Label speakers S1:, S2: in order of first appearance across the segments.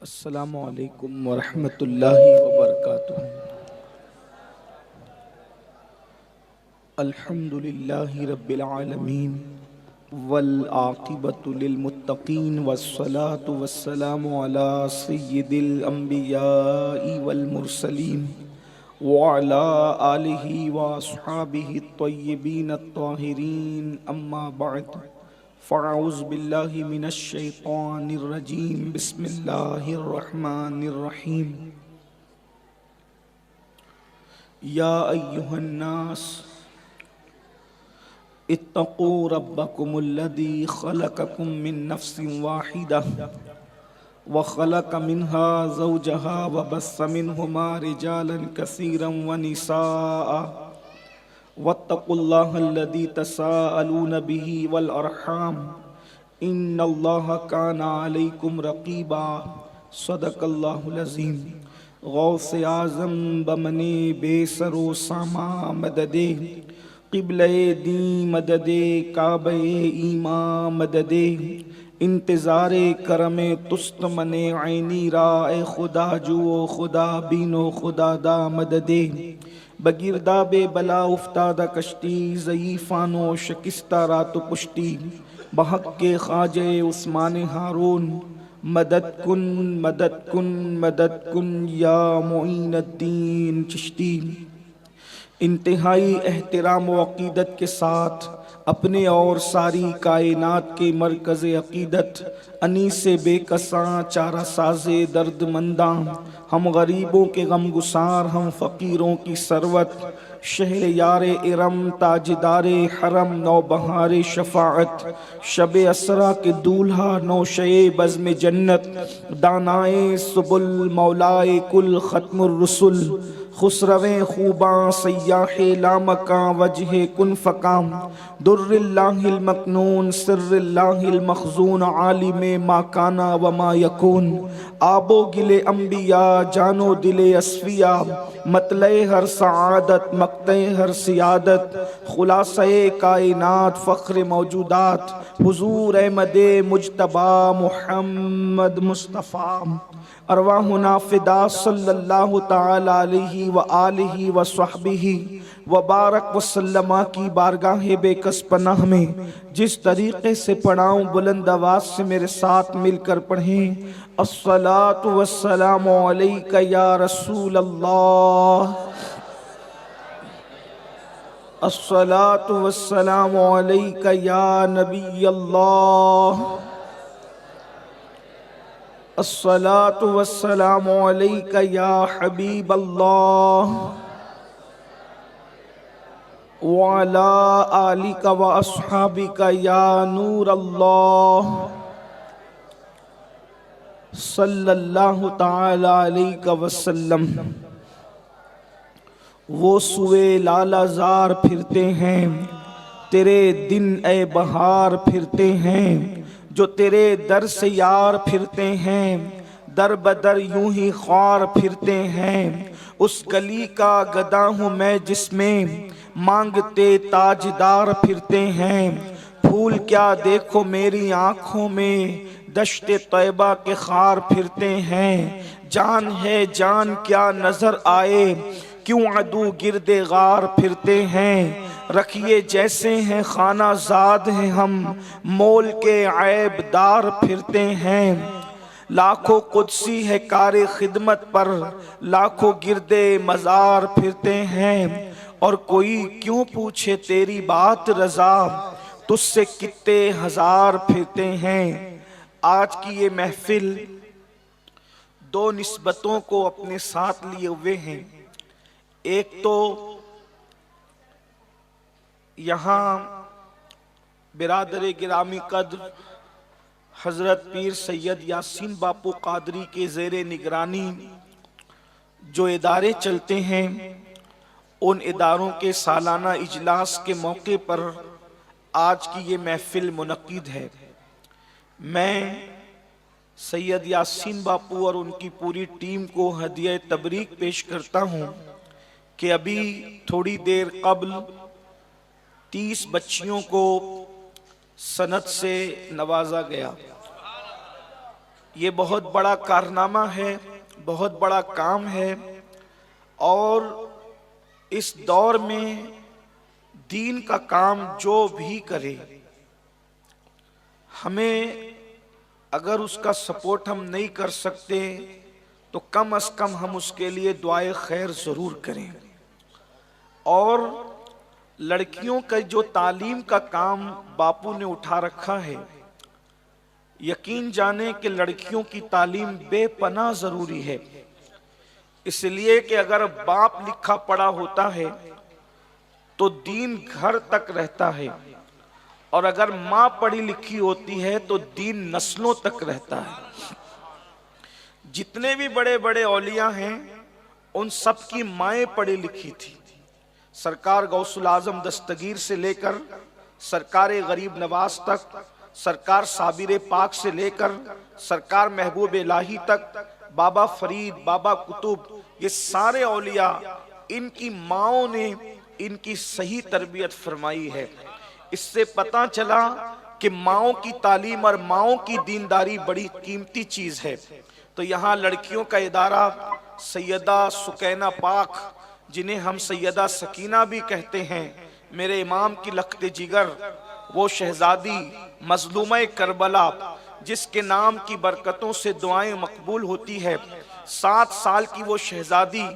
S1: السلام علیکم ورحمۃ اللہ وبرکاتہ۔ الحمد للہ رب العالمین والعاقبۃ للمتقین والصلاة والسلام علی سید الانبیاء والمرسلین وعلی آلہ واصحابہ الطیبین الطاہرین، اما بعد فاعوذ باللہ من الشیطان الرجیم، بسم اللہ الرحمن الرحیم۔ یا ایہا الناس اتقوا ربکم الذی خلقکم من نفس واحدہ وخلق منها زوجها وبث منهما رجالا كثيرا ونساء واتقوا الله الذي تساءلون به والأرحام إن الله كان عليكم رقيبا، صدق الله العظيم۔ غوث اعظم بمن بے سر و ساما مددے، قبلہ دین مددے، کعبہ ایمان مددے، انتظار کرم تست من عینی را، اے خدا جو خدا بینو خدا دا مددے۔ بگرداب بلا افتادہ کشتی، ضعیفان و شکستہ رات و پشتی، بحق کے خواجہ عثمان ہارون، مدد کن مدد کن مدد کن یا معین الدین چشتی۔ انتہائی احترام و عقیدت کے ساتھ اپنے اور ساری کائنات کے مرکز عقیدت، انیس بے کساں چارہ ساز درد منداں، ہم غریبوں کے غم گسار، ہم فقیروں کی ثروت، شہر یار ارم، تاجدار حرم، نوبہار شفاعت، شب اسرا کے دولہا، نوشے بزم جنت، دانائے سبل، مولائے کل، ختم الرسل، خسرویں خوباں، سیاح لامکاں، وجہ کن فکام، در اللہ المکنون، سر اللہ المخزون، عالم ما کانا وما یکون، آب و گل انبیاء، جان و دل اصفیاء، مطلع ہر سعادت، مقطع ہر سیادت، خلاصہ کائنات، فخر موجودات، حضور احمد مجتبی محمد مصطفیٰ، ارواحنا فدا صلی اللہ تعالی علیہ وآلہ وصحبہ وبارک وسلم کی بارگاہ بے کس پناہ میں جس طریقے سے پڑھاؤں، بلند آواز سے میرے ساتھ مل کر پڑھیں۔ الصلاۃ والسلام علیک یا رسول اللہ، الصلاۃ والسلام علیک یا نبی اللہ، الصلاۃ والسلام علیک یا حبیب اللہ، وعلی آلک و اصحابک یا نور اللہ، صلی اللہ تعالی علیہ وسلم۔ وہ سوئے لالہ زار پھرتے ہیں، تیرے دن اے بہار پھرتے ہیں، جو تیرے در سے یار پھرتے ہیں، در بدر یوں ہی خوار پھرتے ہیں۔ اس گلی کا گدا ہوں میں جس میں مانگتے تاجدار پھرتے ہیں، پھول کیا دیکھو میری آنکھوں میں، دشت طیبہ کے خار پھرتے ہیں۔ جان ہے جان کیا نظر آئے، کیوں عدو گرد غار پھرتے ہیں۔ رکھیے جیسے ہیں خانہ زاد ہیں ہم، مول کے عیب دار پھرتے ہیں۔ لاکھوں قدسی ہے کار خدمت پر، لاکھوں گرد مزار پھرتے ہیں۔ اور کوئی کیوں پوچھے تیری بات رضا، تجھ سے کتے ہزار پھرتے ہیں۔ آج کی یہ محفل دو نسبتوں کو اپنے ساتھ لیے ہوئے ہیں۔ ایک تو یہاں برادر گرامی قدر حضرت پیر سید یاسین باپو قادری کے زیر نگرانی جو ادارے چلتے ہیں، ان اداروں کے سالانہ اجلاس کے موقع پر آج کی یہ محفل منعقد ہے۔ میں سید یاسین باپو اور ان کی پوری ٹیم کو ہدیہ تبریک پیش کرتا ہوں کہ ابھی تھوڑی دیر قبل 30 بچیوں کو سند سے نوازا گیا۔ یہ بہت بڑا کارنامہ ہے، بہت بڑا کام ہے، اور اس دور میں دین کا کام جو بھی کرے، ہمیں اگر اس کا سپورٹ ہم نہیں کر سکتے تو کم از کم ہم اس کے لیے دعائے خیر ضرور کریں۔ اور لڑکیوں کا جو تعلیم کا کام باپو نے اٹھا رکھا ہے، یقین جانیں کہ لڑکیوں کی تعلیم بے پناہ ضروری ہے، اس لیے کہ اگر باپ لکھا پڑھا ہوتا ہے تو دین گھر تک رہتا ہے، اور اگر ماں پڑھی لکھی ہوتی ہے تو دین نسلوں تک رہتا ہے۔ جتنے بھی بڑے بڑے اولیاء ہیں ان سب کی مائیں پڑھی لکھی تھی، سرکار غوث العظم دستگیر سے لے کر سرکار غریب نواز تک، سرکار صابر پاک سے لے کر سرکار محبوب الہی تک، بابا فرید، بابا قطب، یہ سارے اولیاء، ان کی ماؤں نے ان کی صحیح تربیت فرمائی ہے۔ اس سے پتہ چلا کہ ماؤں کی تعلیم اور ماؤں کی دینداری بڑی قیمتی چیز ہے۔ تو یہاں لڑکیوں کا ادارہ سیدہ سکینہ پاک، جنہیں ہم سیدہ سکینہ بھی کہتے ہیں، میرے امام کی لخت جگر، وہ شہزادی مظلومہ کربلا جس کے نام کی برکتوں سے دعائیں مقبول ہوتی ہے، 7 سال کی وہ شہزادی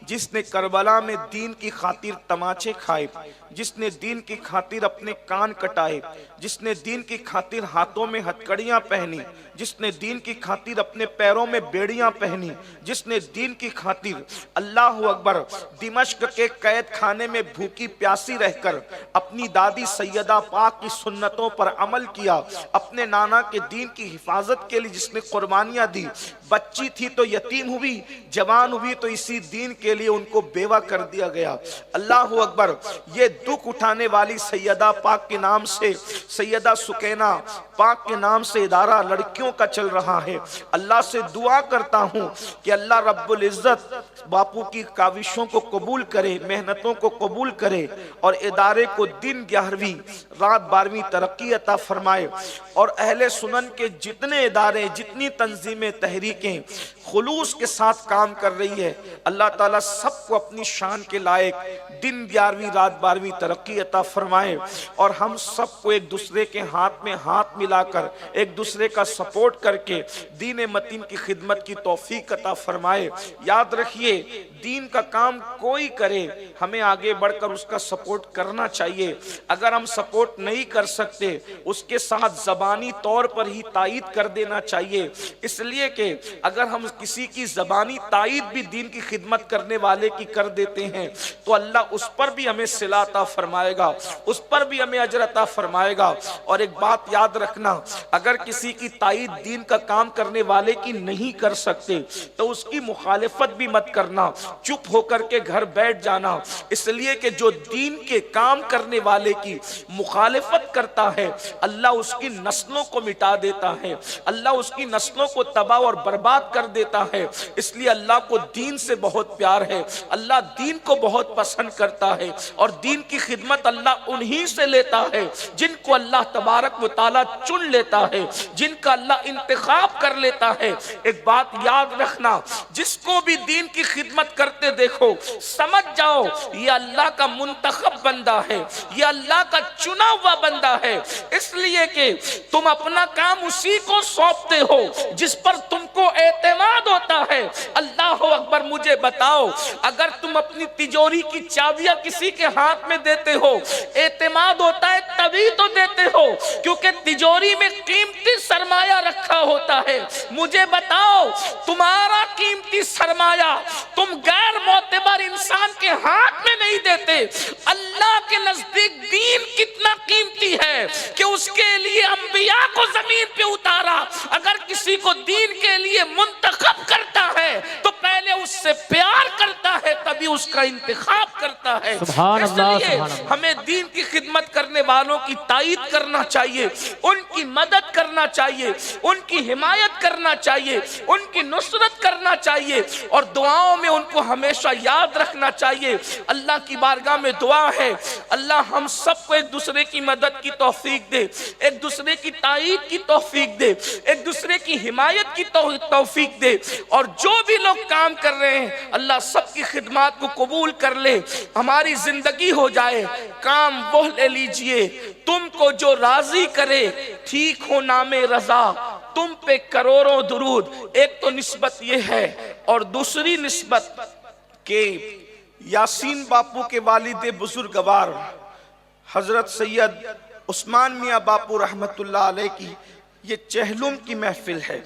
S1: جس نے کربلا میں دین کی خاطر تماچے کھائے، جس نے دین کی خاطر اپنے کان کٹائے، جس نے دین کی خاطر ہاتھوں میں ہتکڑیاں پہنی، جس نے دین کی خاطر اپنے پیروں میں بیڑیاں پہنی، جس نے دین کی خاطر اللہ اکبر دمشق کے قید خانے میں بھوکی پیاسی رہ کر اپنی دادی سیدہ پاک کی سنتوں پر عمل کیا، اپنے نانا کے دین کی حفاظت کے لیے جس نے قربانیاں دی، بچی تھی تو یتیم ہوئی، جوان ہوئی تو اسی دین کے لیے ان کو بیوہ کر دیا گیا۔ اللہ اکبر، یہ دکھ اٹھانے والی سیدہ پاک کے نام سے، سیدہ سکینہ پاک کے نام سے ادارہ لڑکیوں کا چل رہا ہے۔ اللہ سے دعا کرتا ہوں کہ اللہ رب العزت باپو کی کاوشوں کو قبول کرے، محنتوں کو قبول کرے، اور ادارے کو دن 11ویں رات 12ویں ترقی عطا فرمائے، اور اہل سنن کے جتنے ادارے، جتنی تنظیمیں، تحریکیں خلوص کے ساتھ کام کر رہی ہے، اللہ تعالیٰ سب کو اپنی شان کے لائق دن 11ویں رات 12ویں ترقی عطا فرمائے، اور ہم سب کو ایک دوسرے کے ہاتھ میں ہاتھ ملا کر ایک دوسرے کا سپورٹ کر کے دین متین کی خدمت کی توفیق عطا فرمائے۔ یاد رکھیے، دین کا کام کوئی کرے، ہمیں آگے بڑھ کر اس کا سپورٹ کرنا چاہیے۔ اگر ہم سپورٹ نہیں کر سکتے، اس کے ساتھ زبانی طور پر ہی تائید کر دینا چاہیے، اس لیے کہ اگر ہم کسی کی زبانی تائید بھی دین کی خدمت کرنے والے کی کر دیتے ہیں تو اللہ اس پر بھی ہمیں صلہ عطا فرمائے گا، اس پر بھی ہمیں اجر عطا فرمائے گا۔ اور ایک بات یاد رکھنا، اگر کسی کی تائید دین کا کام کرنے والے کی نہیں کر سکتے تو اس کی مخالفت بھی مت کرنا، چپ ہو کر کے گھر بیٹھ جانا، اس لیے کہ جو دین کے کام کرنے والے کی مخالفت کرتا ہے اللہ اس کی نسلوں کو مٹا دیتا ہے، اللہ اس کی نسلوں کو تباہ اور برباد کر دیتا ہے۔ اس لیے اللہ کو دین سے بہت پیار ہے، اللہ دین کو بہت پسند کرتا ہے، اور دین کی خدمت اللہ انہی سے لیتا ہے جن کو اللہ تبارک و تعالیٰ چن لیتا ہے، جن کا اللہ انتخاب کر لیتا ہے۔ ایک بات یاد رکھنا، جس کو بھی دین کی خدمت کرتے دیکھو سمجھ جاؤ یہ اللہ کا منتخب بندہ ہے، یہ اللہ کا چنا ہوا بندہ ہے، اس لیے کہ تم اپنا کام اسی کو سونپتے ہو جس پر تم کو اعتماد ہوتا ہے۔ اللہ اکبر، مجھے بتاؤ، اگر تم اپنی تجوری کی چابیاں کسی کے ہاتھ میں دیتے ہو، اعتماد ہوتا ہے تبھی تو دیتے ہو کیونکہ تجوری میں قیمتی سرمایہ رکھا ہوتا ہے۔ مجھے بتاؤ، تمہارا قیمتی سرمایہ تم غیر معتبر انسان کے ہاتھ میں نہیں دیتے۔ اللہ کے نزدیک دین کتنا قیمتی ہے کہ اس کے لیے انبیاء کو زمین پہ اتارا۔ اگر کسی کو دین کے لیے منتخب کرتا ہے تو پہلے اس سے پیار کرتا ہے، تبھی اس کا انتخاب کرتا ہے۔
S2: سبحان
S1: اس
S2: اللہ،
S1: لیے
S2: سبحان اللہ۔
S1: ہمیں دین کی خدمت کرنے والوں کی تائید کرنا چاہیے، ان کی مدد کرنا چاہیے، ان کی حمایت کرنا چاہیے، ان کی نصرت کرنا چاہیے، اور دعاؤں میں ان کو ہمیشہ یاد رکھنا چاہیے۔ اللہ کی بارگاہ میں دعا ہے، اللہ ہم سب کو ایک دوسرے کی مدد کی توفیق دے، ایک دوسرے کی تائید کی توفیق دے، ایک دوسرے کی حمایت کی توفیق دے، اور جو بھی لوگ کام کر رہے ہیں اللہ سب کی خدمات کو قبول کر لے، ہماری زندگی ہو جائے۔ کام وہ لے لیجئے تم کو جو راضی کرے، ٹھیک ہو نام رضا، تم پہ کروڑوں درود۔ ایک تو نسبت یہ ہے، اور دوسری نسبت کہ یاسین باپو کے والد بزرگوار حضرت سید عثمان میاں باپو رحمت اللہ علیہ کی یہ چہلم کی محفل ہے،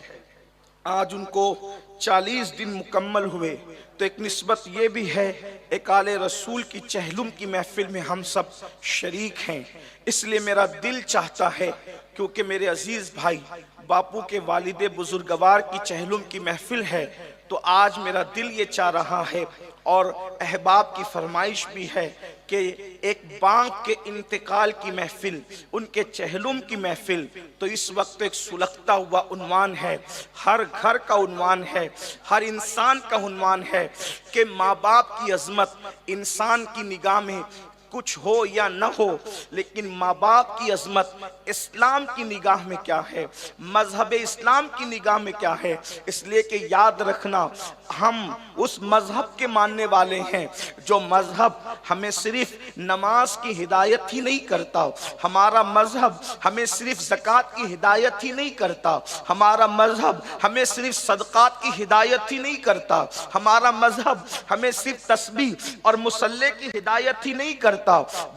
S1: آج ان کو 40 دن مکمل ہوئے، تو ایک نسبت یہ بھی ہے، ایک آل رسول کی چہلم کی محفل میں ہم سب شریک ہیں۔ اس لیے میرا دل چاہتا ہے، کیونکہ میرے عزیز بھائی باپو کے والد بزرگوار کی چہلم کی محفل ہے، تو آج میرا دل یہ چاہ رہا ہے، اور احباب کی فرمائش بھی ہے کہ ایک بانگ کے انتقال کی محفل، ان کے چہلم کی محفل، تو اس وقت ایک سلگتا ہوا عنوان ہے، ہر گھر کا عنوان ہے، ہر انسان کا عنوان ہے کہ ماں باپ کی عظمت انسان کی نگاہ میں کچھ ہو یا نہ ہو، لیکن ماں باپ کی عظمت اسلام کی نگاہ میں کیا ہے، مذہب اسلام کی نگاہ میں کیا ہے۔ اس لیے کہ یاد رکھنا، ہم اس مذہب کے ماننے والے ہیں جو مذہب ہمیں صرف نماز کی ہدایت ہی نہیں کرتا، ہمارا مذہب ہمیں صرف زکوٰۃ کی ہدایت ہی نہیں کرتا، ہمارا مذہب ہمیں صرف صدقات کی ہدایت ہی نہیں کرتا، ہمارا مذہب ہمیں صرف تسبیح اور مصلی کی ہدایت ہی نہیں کرتا،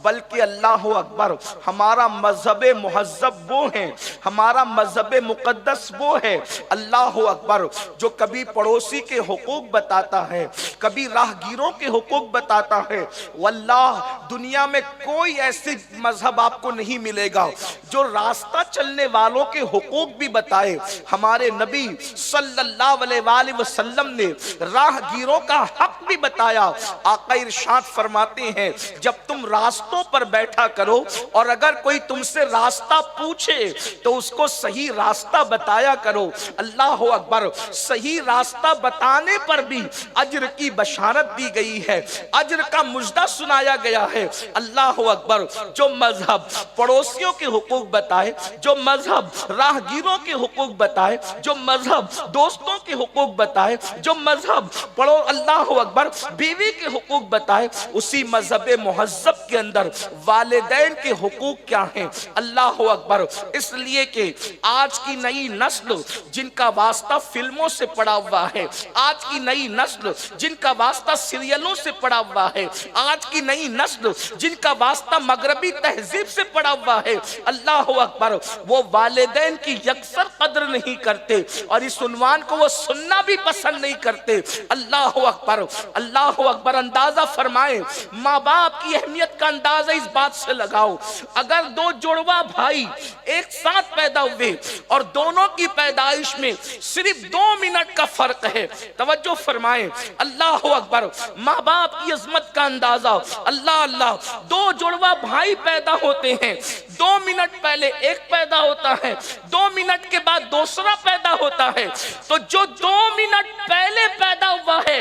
S1: بلکہ اللہ اکبر، ہمارا مذہب مہذب وہ ہے، ہمارا مذہب مقدس وہ ہے، اللہ اکبر، جو کبھی پڑوسی کے حقوق بتاتا ہے، کبھی راہگیروں کے حقوق بتاتا ہے۔ واللہ دنیا میں کوئی ایسی مذہب آپ کو نہیں ملے گا جو راستہ چلنے والوں کے حقوق بھی بتائے۔ ہمارے نبی صلی اللہ علیہ وآلہ وسلم نے راہگیروں کا حق بھی بتایا۔ آقا ارشاد فرماتے ہیں، جب تم راستوں پر بیٹھا کرو اور اگر کوئی تم سے راستہ پوچھے تو اس کو صحیح راستہ بتایا کرو۔ اللہ اکبر، صحیح راستہ بتانے پر بھی اجر کی بشارت دی گئی ہے، اجر کا مژدہ سنایا گیا ہے۔ اللہ اکبر، جو مذہب پڑوسیوں کے حقوق بتائے، جو مذہب راہگیروں کے حقوق بتائے، جو مذہب دوستوں کے حقوق بتائے، جو مذہب اللہ اکبر بیوی کے حقوق بتائے، اسی مذہب مہذب کے اندر والدین کے حقوق کیا ہیں۔ اللہ اکبر، اس لیے کہ آج کی نئی نسل جن کا واسطہ فلموں سے پڑا ہوا ہے، آج کی نئی نسل جن کا واسطہ سیریلوں سے پڑا ہوا ہے، آج کی نئی نسل جن کا واسطہ مغربی تہذیب سے پڑا ہوا ہے، اللہ اکبر، وہ والدین کی یکسر قدر نہیں کرتے، اور اس عنوان کو وہ سننا بھی پسند نہیں کرتے۔ اللہ اکبر، اللہ اکبر، اندازہ فرمائیں، ماں باپ کی اہمیت کا اندازہ اس بات سے لگاؤ، اگر دو جڑواں بھائی ایک ساتھ پیدا ہوئے اور دونوں کی پیدائش میں صرف 2 منٹ کا فرق ہے، توجہ فرمائیں، اللہ اکبر، ماں باپ کی عظمت کا اندازہ، اللہ اللہ، 2 جڑواں بھائی پیدا ہوتے ہیں، 2 منٹ پہلے ایک پیدا ہوتا ہے، 2 منٹ کے بعد دوسرا پیدا ہوتا ہے، تو جو 2 منٹ پہلے پیدا ہوا ہے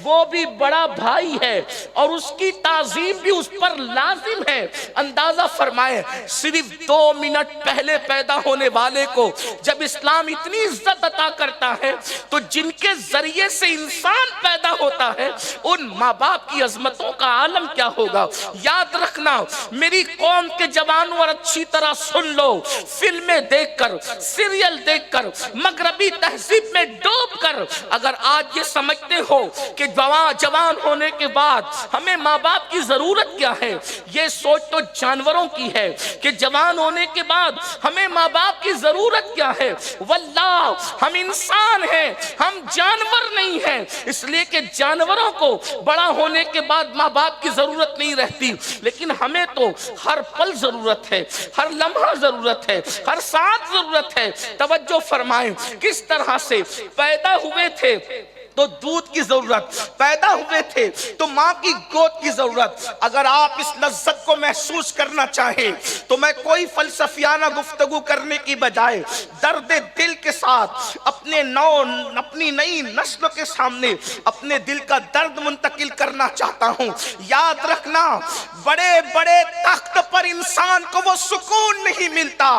S1: وہ بھی بڑا بھائی ہے، اور اس کی تعظیم بھی اس پر لازم ہے۔ اندازہ فرمائیں، صرف 2 منٹ پہلے پیدا ہونے والے کو جب اسلام اتنی عزت عطا کرتا ہے، تو جن کے ذریعے سے انسان پیدا ہوتا ہے ان ماں باپ کی عظمتوں کا عالم کیا ہوگا۔ یاد رکھنا میری قوم کے جوانوں، اور اچھی طرح سن لو، فلمیں دیکھ کر، سیریل دیکھ کر، مغربی تہذیب میں ڈوب کر اگر آج یہ سمجھتے ہو کہ جوان ہونے کے بعد ہمیں ماں باپ کی ضرورت کیا ہے، یہ سوچ تو جانوروں کی ہے کہ جوان ہونے کے بعد ہمیں ماں باپ کی ضرورت کیا ہے۔ واللہ ہم انسان ہیں، ہم جانور نہیں ہیں، اس لیے کہ جانوروں کو بڑا ہونے کے بعد ماں باپ کی ضرورت نہیں رہتی، لیکن ہمیں تو ہر پل ضرورت ہے، ہر لمحہ ضرورت ہے، ہر ساتھ ضرورت ہے۔ توجہ فرمائیں، کس طرح سے پیدا ہوئے تھے تو دودھ کی ضرورت، پیدا ہوئے تھے تو ماں کی گود کی ضرورت۔ اگر آپ اس لذت کو محسوس کرنا چاہیں تو میں کوئی فلسفیانہ گفتگو کرنے کی بجائے درد دل کے ساتھ اپنی نئی نسل کے سامنے اپنے دل کا درد منتقل کرنا چاہتا ہوں۔ یاد رکھنا، بڑے بڑے تخت پر انسان کو وہ سکون نہیں ملتا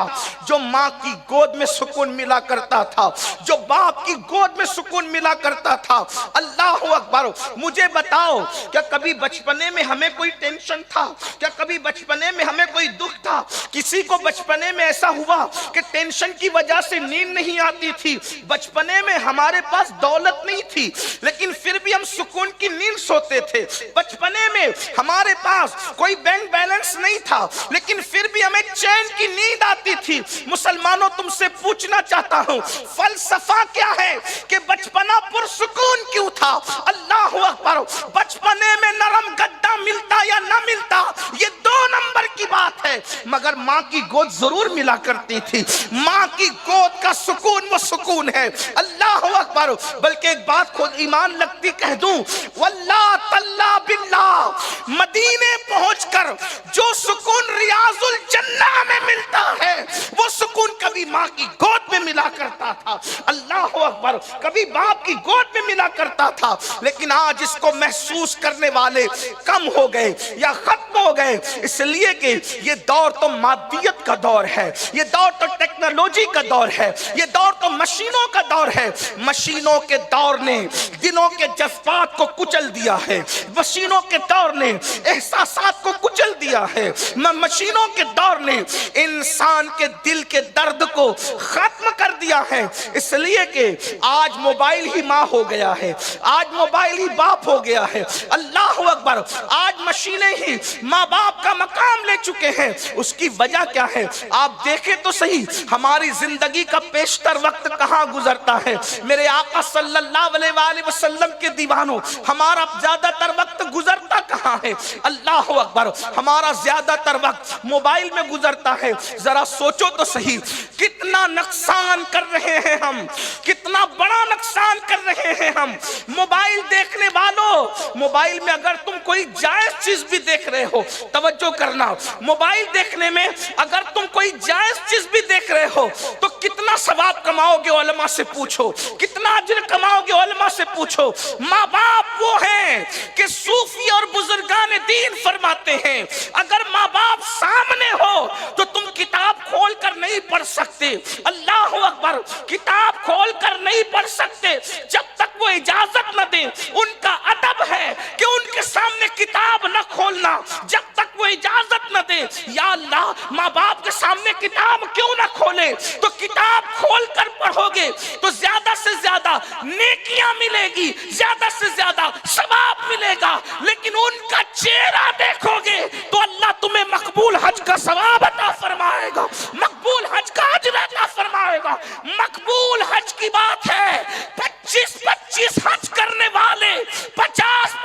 S1: جو ماں کی گود میں سکون ملا کرتا تھا، جو باپ کی گود میں سکون ملا کرتا تھا۔ اللہ اکبر۔ مجھے بتاؤ، کیا کبھی بچپنے میں ہمیں کوئی ٹینشن تھا؟ کیا کبھی بچپنے میں ہمیں کوئی دکھ تھا؟ کسی کو بچپنے میں ایسا ہوا کہ ٹینشن کی وجہ سے نیند نہیں آتی تھی؟ بچپنے میں ہمارے پاس دولت نہیں تھی لیکن پھر بھی ہم سکون کی نیند سوتے تھے۔ بچپنے میں ہمارے پاس کوئی بینک بیلنس نہیں تھا لیکن پھر بھی ہمیں چین کی نیند آتی تھی۔ مسلمانوں، تم سے پوچھنا چاہتا ہوں، فلسفہ کیا ہے کہ بچپنا پرسکون کیوں تھا؟ اللہ اکبر۔ بچپنے میں نرم گدا ملتا یا نہ ملتا یہ دو نمبر کی بات ہے، مگر ماں کی گود ضرور ملا کرتی تھی۔ ماں کی گود کا سکون وہ سکون ہے۔ اللہ اکبر۔ بلکہ ایک بات خود ایمان لگتی کہہ دوں، واللہ تاللہ باللہ، مدینے پہنچ کر جو سکون ریاض الجنہ میں ملتا ہے وہ سکون کبھی ماں کی گود میں ملا کرتا تھا۔ اللہ اکبر۔ کبھی باپ کی گود میں ملا کرتا تھا، لیکن آج اس کو محسوس کرنے والے کم ہو گئے یا ختم ہو گئے، اس لیے کہ یہ دور تو مادیت کا دور ہے، یہ دور تو ٹیکنالوجی کا دور ہے، یہ دور تو مشینوں کا دور ہے۔ مشینوں کے دور نے دلوں کے جذبات کو کچل دیا ہے، مشینوں کے دور نے احساسات کو کچل دیا ہے، مشینوں کے دور نے انسان کے دل کے درد کو ختم کر دیا ہے۔ اس لیے کہ آج موبائل ہی ماں ہو گیا ہے، آج موبائل ہی باپ ہو گیا ہے۔ اللہ اکبر۔ آج مشینیں ہی ماں باپ کا مقام لے چکے ہیں۔ اس کی وجہ کیا ہے؟ آپ دیکھیں تو صحیح، ہماری زندگی کا بیشتر وقت کہاں گزرتا ہے؟ میرے آقا صلی اللہ علیہ وآلہ وسلم کے دیوانوں، ہمارا زیادہ تر وقت گزرتا کہاں ہے؟ اللہ اکبر۔ ہمارا زیادہ تر وقت موبائل میں گزرتا ہے۔ ذرا سوچو تو صحیح، کتنا نقصان کر رہے ہیں ہم، کتنا بڑا نقصان کر رہے ہیں ہم۔ موبائل دیکھنے والوں، موبائل میں اگر تم کوئی جائز چیز بھی دیکھ رہے ہو، توجہ کرنا، موبائل دیکھنے میں اگر تم کوئی جائز چیز بھی دیکھ رہے ہو تو کتنا ثواب کماؤ گے؟ علماء سے پوچھو۔ کتنا اجر کماؤ گے؟ علماء سے پوچھو۔ ماں باپ وہ ہیں کہ صوفی اور بزرگان دین فرماتے ہیں اگر ماں باپ سامنے ہو تو تم کتاب کھول کر نہیں پڑھ سکتے۔ اللہ اکبر۔ کتاب کھول کر نہیں پڑھ سکتے جب تک وہ اجازت نہ دیں۔ ان کا ادب ہے کہ ان کے سامنے کتاب نہ کھولنا جب تک وہ اجازت نہ دیں۔ یا اللہ، ماں باپ کے سامنے کتاب کیوں نہ کھولے؟ تو کتاب کھول کر پڑھو گے تو زیادہ سے زیادہ نیکیاں ملے گی، زیادہ سے زیادہ ثواب ملے گا، لیکن ان کا چہرہ دیکھو گے تو اللہ تمہیں مقبول حج کا ثواب عطا فرمائے گا، مقبول حج کا اجر عطا فرمائے گا۔ مقبول حج کی بات ہے، 25 حج کرنے والے، 50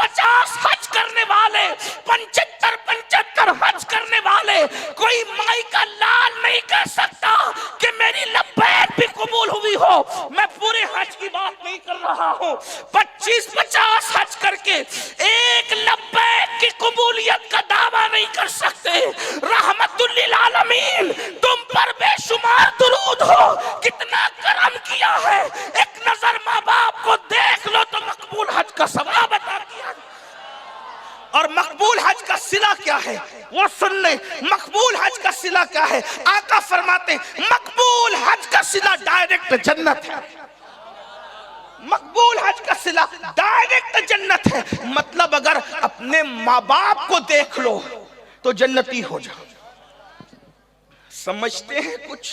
S1: حج کرنے والے، 75 حج کرنے والے، کوئی مائی کا لال نہیں کہہ سکتا کہ میری لبیک بھی قبول ہوئی ہو۔ میں پورے حج کی بات نہیں کر رہا ہوں، 25 حج کر کے ایک لبیک کی قبولیت کا دعویٰ نہیں کر سکتے۔ رحمت للعالمین تم پر بے شمار درود ہو، کتنا کرم کیا ہے۔ ایک نظر ماں باپ کو دیکھ لو تو مقبول حج کا ثواب عطا کیا۔ اور مقبول حج کا صلہ کیا ہے وہ سن لیں۔ مقبول حج کا صلہ کیا ہے؟ آقا فرماتے مقبول حج کا صلہ ڈائریکٹ جنت ہے۔ مقبول حج کا صلہ ڈائریکٹ جنت ہے۔ مطلب اگر اپنے ماں باپ کو دیکھ لو تو جنتی ہو جاؤ۔ سمجھتے ہیں کچھ؟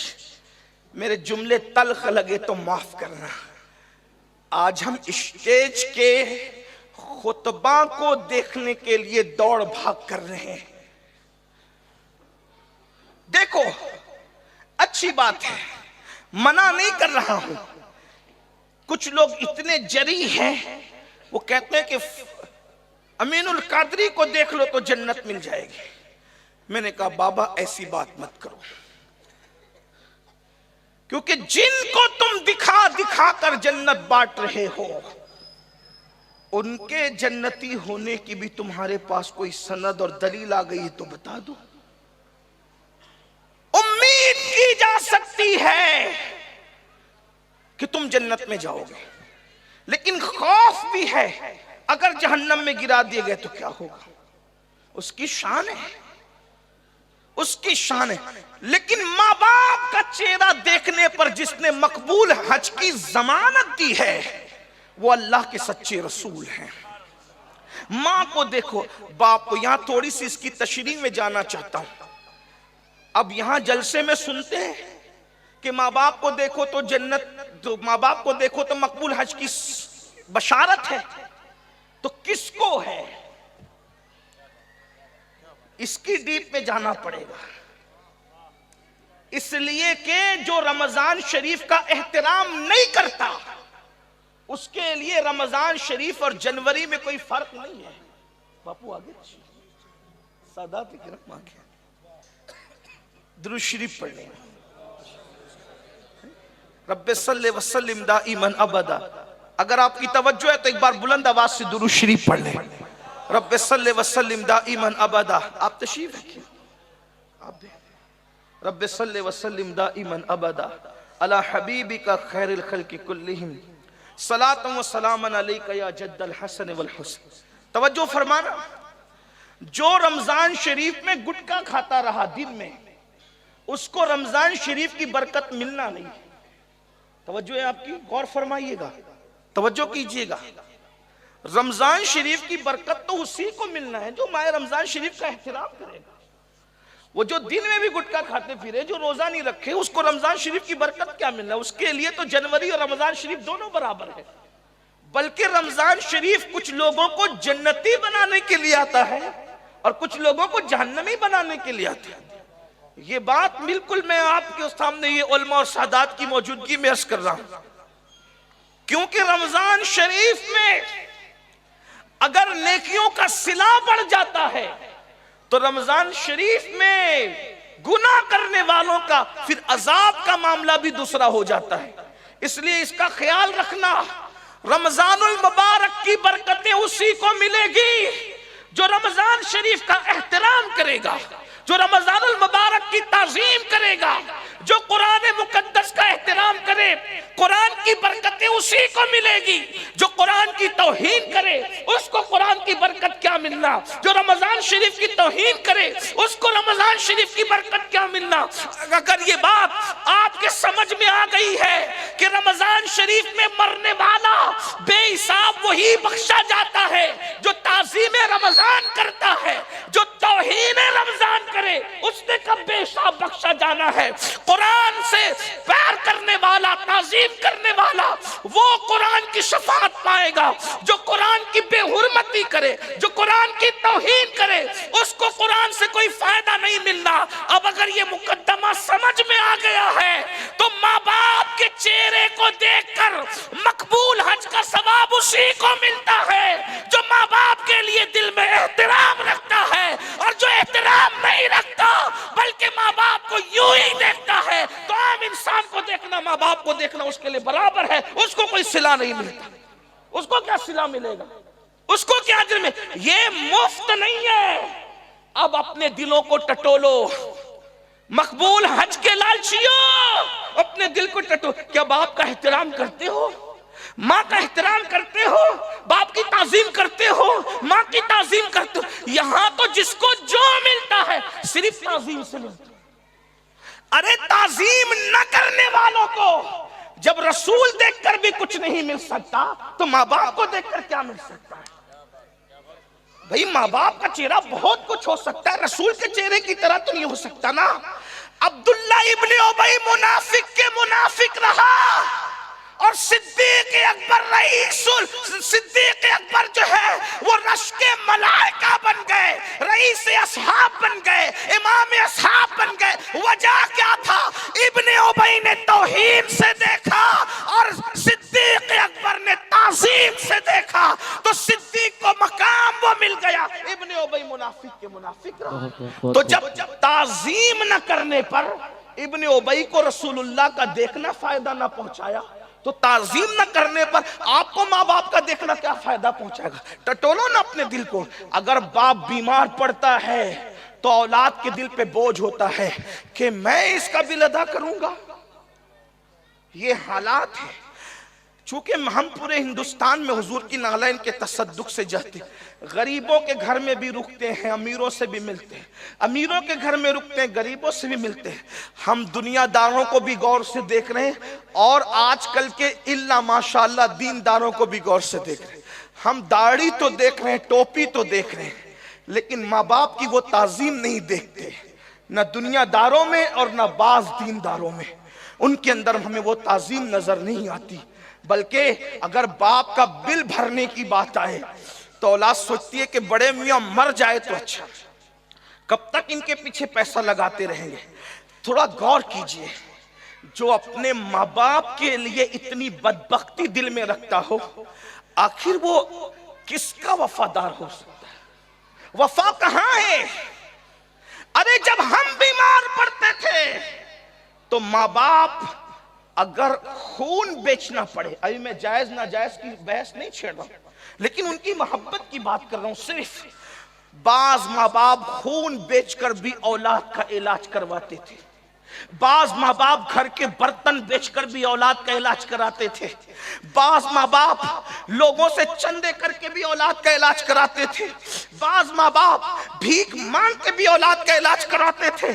S1: میرے جملے تلخ لگے تو معاف کرنا۔ آج ہم اسٹیج کے خطبہ کو دیکھنے کے لیے دوڑ بھاگ کر رہے ہیں۔ دیکھو، اچھی بات ہے، منع نہیں کر رہا ہوں۔ کچھ لوگ اتنے جری ہیں، وہ کہتے ہیں کہ امین القادری کو دیکھ لو تو جنت مل جائے گی۔ میں نے کہا بابا ایسی بات مت کرو، کیونکہ جن کو تم دکھا دکھا کر جنت بانٹ رہے ہو ان کے جنتی ہونے کی بھی تمہارے پاس کوئی سند اور دلیل آ گئی تو بتا دو۔ امید کی جا سکتی ہے کہ تم جنت میں جاؤ گے، لیکن خوف بھی ہے اگر جہنم میں گرا دیے گئے تو کیا ہوگا۔ اس کی شان ہے، اس کی شان ہے۔ لیکن ماں باپ کا چہرہ دیکھنے پر جس نے مقبول حج کی ضمانت دی ہے وہ اللہ کے سچے رسول ہیں۔ ماں کو دیکھو، باپ کو، یہاں تھوڑی سی اس کی تشریح میں جانا چاہتا ہوں۔ اب یہاں جلسے میں سنتے ہیں کہ ماں باپ کو دیکھو تو جنت، ماں باپ کو دیکھو تو مقبول حج کی بشارت ہے، تو کس کو ہے؟ اس کی ڈیپ میں جانا پڑے گا، اس لیے کہ جو رمضان شریف کا احترام نہیں کرتا اس کے لیے رمضان شریف اور جنوری میں کوئی فرق نہیں ہے۔ باپو آگے سادات کرام آگے درود شریف پڑھ لیں۔ رب صلی وسلم دائما ابدا، اگر آپ کی توجہ ہے تو ایک بار بلند آواز سے درود شریف پڑھ لیں۔ رب صلی وسلم دائما ابدا، آپ تشریف رکھیں، آپ دیں۔ رب صلی وسلم دائما ابدا علی حبیبک خیر الخلق کلہم صلاۃ و سلام علیک یا جد الحسن والحسن۔ توجہ فرمانا، جو رمضان شریف میں گٹکا کھاتا رہا دن میں، اس کو رمضان شریف کی برکت ملنا نہیں۔ توجہ ہے آپ کی، غور فرمائیے گا، توجہ کیجئے گا۔ رمضان شریف کی برکت تو اسی کو ملنا ہے جو ماہ رمضان شریف کا احترام کرے گا۔ وہ جو دن میں بھی گٹکا کھاتے پھرے، جو روزہ نہیں رکھے، اس کو رمضان شریف کی برکت کیا ملنا ہے؟ اس کے لیے تو جنوری اور رمضان شریف دونوں برابر ہے۔ بلکہ رمضان شریف کچھ لوگوں کو جنتی بنانے کے لیے آتا ہے اور کچھ لوگوں کو جہنمی بنانے کے لیے آتا ہے۔ یہ بات بالکل میں آپ کے سامنے یہ علماء اور سادات کی موجودگی میں عرض کر رہا ہوں، کیونکہ رمضان شریف میں اگر نیکیوں کا صلہ بڑھ جاتا ہے تو رمضان شریف میں گناہ کرنے والوں کا پھر عذاب کا معاملہ بھی دوسرا ہو جاتا ہے۔ اس لیے اس کا خیال رکھنا، رمضان المبارک کی برکتیں اسی کو ملے گی جو رمضان شریف کا احترام کرے گا، جو رمضان المبارک کی تعظیم کرے گا، جو قرآن مقدس کا احترام کرے۔ قرآن کی برکتیں اسی کو ملے گی جو قرآن کی توہین کرے، اس کو قرآن کی برکت کیا ملنا؟ جو رمضان شریف کی توہین کرے اس کو رمضان شریف کی برکت کیا ملنا؟ اگر یہ بات آپ کے سمجھ میں آ گئی ہے کہ رمضان شریف میں مرنے والا بے حساب وہی بخشا جاتا ہے جو تعظیم رمضان کرتا ہے، جو توہین رمضان کرے اس نے کب بے حساب بخشا جانا ہے۔ قرآن سے پیار کرنے والا، تعظیم کرنے والا، وہ قرآن کی شفاعت پائے گا۔ جو قرآن کی بے حرمتی کرے، جو قرآن کی توہین کرے، اس کو قرآن سے کوئی فائدہ نہیں ملنا۔ اب اگر یہ مقدمہ سمجھ میں آ گیا ہے تو ماں باپ کے چہرے کو دیکھ کر مقبول حج کا ثواب اسی کو ملتا ہے جو ماں باپ کے لیے دل میں احترام رکھتا ہے، اور جو احترام نہیں رکھتا بلکہ ماں باپ کو یوں ہی دیکھتا ہے تو عام انسان کو دیکھنا، ماں باپ کو دیکھنا اس کے لیے برابر ہے، اس کو کوئی صلہ نہیں ملتا۔ اس کو کیا صلہ ملے گا؟ اس کو کیا اجر میں؟ یہ مفت نہیں ہے۔ اب اپنے دلوں کو ٹٹولو، مقبول حج کے لالچیوں، اپنے دل کو ٹٹولو۔ کیا باپ کا احترام کرتے ہو؟ ماں کا احترام کرتے ہو؟ باپ کی تعظیم کرتے ہو؟ ماں کی تعظیم کرتے ہو؟ یہاں تو جس کو جو ملتا ہے صرف تعظیم سے ملتا ہے۔ ارے تعظیم نہ کرنے والوں کو جب رسول دیکھ کر بھی کچھ نہیں مل سکتا تو ماں باپ کو دیکھ کر کیا مل سکتا ہے؟ بھئی ماں باپ کا چہرہ بہت کچھ ہو سکتا ہے، رسول کے چہرے کی طرح تو نہیں ہو سکتا نا۔ عبداللہ ابن ابی منافق کے منافق رہا اور صدیق اکبر صدیق اکبر جو ہے وہ رشک ملائکہ بن گئے، رئیس اصحاب بن گئے، امام اصحاب بن گئے۔ وجہ کیا تھا؟ ابن ابی نے توہین سے دیکھا اور صدیق اکبر نے تعظیم سے دیکھا، تو صدیق کو مقام وہ مل گیا، ابن ابی منافق کے منافق رہا۔ تو جب تعظیم نہ کرنے پر ابن ابی کو رسول اللہ کا دیکھنا فائدہ نہ پہنچایا
S2: تو تعظیم نہ کرنے پر آپ کو ماں باپ کا دیکھنا کیا فائدہ پہنچائے گا؟ ٹٹولو نہ اپنے دل کو. اگر باپ بیمار پڑتا ہے تو اولاد کے دل پہ بوجھ ہوتا ہے کہ میں اس کا بل ادا کروں گا. یہ حالات ہیں. چونکہ ہم پورے ہندوستان میں حضور کی نالین کے تصدق سے جہتے ہیں. غریبوں کے گھر میں بھی رکتے ہیں, امیروں سے بھی ملتے ہیں, امیروں کے گھر میں رکتے ہیں, غریبوں سے بھی ملتے ہیں. ہم دنیا داروں کو بھی غور سے دیکھ رہے ہیں اور آج کل کے اللہ ماشاءاللہ دینداروں کو بھی غور سے دیکھ رہے ہیں. ہم داڑھی تو دیکھ رہے ہیں, ٹوپی تو دیکھ رہے ہیں, لیکن ماں باپ کی وہ تعظیم نہیں دیکھتے, نہ دنیا داروں میں اور نہ بعض دینداروں میں. ان کے اندر ہمیں وہ تعظیم نظر نہیں آتی. بلکہ اگر باپ کا بل بھرنے کی بات آئے تو اولاد سوچتی ہے کہ بڑے میاں مر جائے تو اچھا, کب تک ان کے پیچھے پیسہ لگاتے رہیں گے. تھوڑا غور کیجئے, جو اپنے ماں باپ کے لیے اتنی بدبختی دل میں رکھتا ہو, آخر وہ کس کا وفادار ہو سکتا ہے؟ وفا کہاں ہے؟ ارے جب ہم بیمار پڑتے تھے تو ماں باپ اگر خون بیچنا پڑے, ابھی میں جائز ناجائز کی بحث نہیں چھیڑ رہا ہوں, لیکن ان کی محبت کی بات کر رہا ہوں. صرف بعض ماں باپ خون بیچ کر بھی اولاد کا علاج کرواتے تھے. بعض ماں باپ گھر کے برتن بیچ کر بھی اولاد کا علاج کراتے تھے. بعض ماں باپ لوگوں سے چندے کر کے بھی اولاد کا علاج کراتے تھے. بعض ماں باپ بھیک مانگ کے بھی اولاد کا علاج کراتے تھے.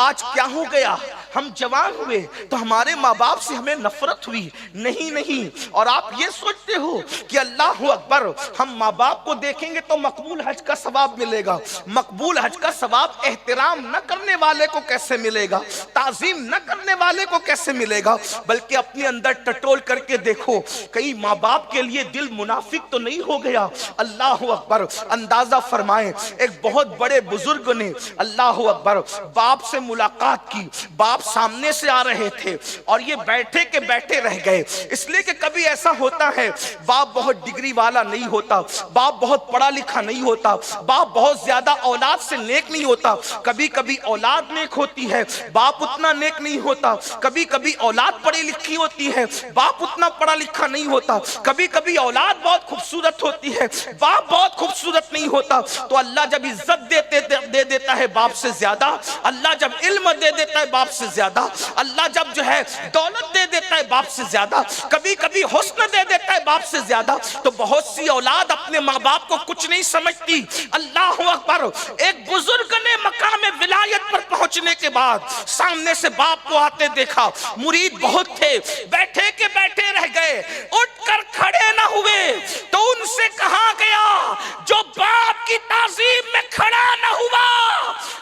S2: آج کیا ہو گیا؟ ہم جوان ہوئے تو ہمارے ماں باپ سے ہمیں نفرت ہوئی. نہیں, اور آپ یہ سوچتے ہو کہ اللہ اکبر, ہم ماں باپ کو دیکھیں گے تو مقبول حج کا ثواب ملے گا. مقبول حج کا ثواب احترام نہ کرنے والے کو کیسے ملے گا؟ تعظیم نہ کرنے والے کو کیسے ملے گا؟ بلکہ اپنے اندر ٹٹول کر کے دیکھو, کئی ماں باپ کے لیے دل منافق تو نہیں ہو گیا؟ اللہ اکبر. اندازہ فرمائیں, ایک بہت بڑے بزرگ نے اللہ اکبر باپ سے ملاقات کی. باپ سامنے سے آ رہے تھے اور یہ بیٹھے کے بیٹھے رہ گئے. اس لیے کہ کبھی ایسا ہوتا ہے, باپ بہت ڈگری والا نہیں ہوتا, باپ بہت پڑھا لکھا نہیں ہوتا, باپ بہت زیادہ اولاد سے نیک نہیں ہوتا. کبھی کبھی اولاد نیک ہوتی ہے, باپ اتنا نیک نہیں ہوتا. کبھی کبھی اولاد پڑھی لکھی ہوتی ہے, باپ اتنا پڑھا لکھا نہیں ہوتا. کبھی کبھی اولاد بہت خوبصورت ہوتی ہے, باپ بہت خوبصورت نہیں ہوتا. تو اللہ جب عزت دے دیتا ہے باپ سے زیادہ, اللہ جب علم دے دیتا ہے باپ سے زیادہ, اللہ جب جو ہے دولت دے دیتا ہے باپ سے زیادہ, کبھی کبھی حسن دے دیتا ہے باپ سے زیادہ, تو بہت سی اولاد اپنے ماں باپ کو کچھ نہیں سمجھتی. اللہ اکبر. ایک بزرگ نے مقام ولایت پر پہنچنے کے بعد سامنے سے باپ کو آتے دیکھا. مرید بہت تھے, بیٹھے کے بیٹھے رہ گئے, اٹھ کر کھڑے نہ ہوئے. تو ان سے کہا گیا, جو باپ کی تعظیم میں کھڑا نہ ہوا,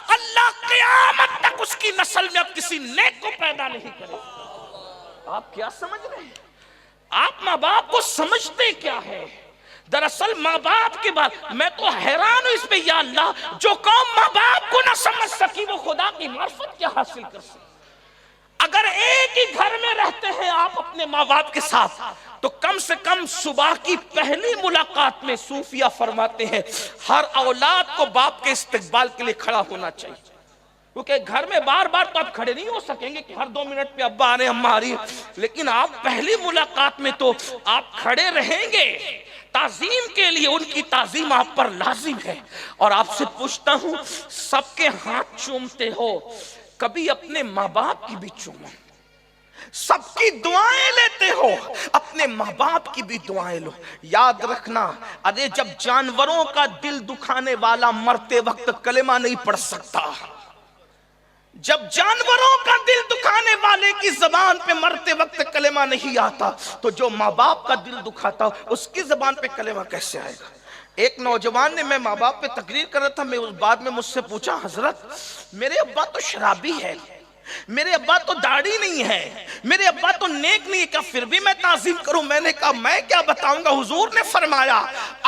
S2: اللہ قیامت تک اس کی نسل میں اب کسی نیک کو پیدا نہیں کرے. آپ کیا سمجھ رہے ہیں؟ آپ ماں باپ کو سمجھتے کیا ہے؟ دراصل ماں باپ کے بعد میں تو حیران ہوں اس پہ, یا اللہ, جو قوم ماں باپ کو نہ سمجھ سکی وہ خدا کی معرفت کیا حاصل کر سکی؟ اگر ایک ہی گھر میں رہتے ہیں آپ اپنے ماں باپ کے ساتھ, تو کم سے کم صبح کی پہلی ملاقات میں صوفیہ فرماتے ہیں ہر اولاد کو باپ کے استقبال کے لیے کھڑا ہونا چاہیے. کیونکہ گھر میں بار بار تو آپ کھڑے نہیں ہو سکیں گے کہ ہر 2 منٹ پہ ابا آ رہے ہیں اماں آ رہی ہیں, لیکن آپ پہلی ملاقات میں تو آپ کھڑے رہیں گے تعظیم کے لیے. ان کی تعظیم آپ پر لازم ہے. اور آپ سے پوچھتا ہوں, سب کے ہاتھ چومتے ہو, کبھی اپنے ماں باپ کی بھی چومو. سب کی دعائیں لیتے ہو, اپنے ماں باپ کی بھی دعائیں لو. یاد رکھنا, ارے جب جانوروں کا دل دکھانے والا مرتے وقت کلمہ نہیں پڑھ سکتا, جب جانوروں کا دل دکھانے والے کی زبان پہ مرتے وقت کلمہ نہیں آتا, تو جو ماں باپ کا دل دکھاتا اس کی زبان پہ کلمہ کیسے آئے گا؟ ایک نوجوان نے, میں ماں باپ پہ تقریر کر رہا تھا, میں اس بعد میں مجھ سے پوچھا, حضرت میرے ابا تو شرابی ہے, میرے ابا تو داڑھی نہیں ہے, میرے ابا تو نیک نہیں ہے, کیا پھر بھی میں تعظیم کروں؟ میں نے کہا میں کیا بتاؤں گا. حضور نے فرمایا,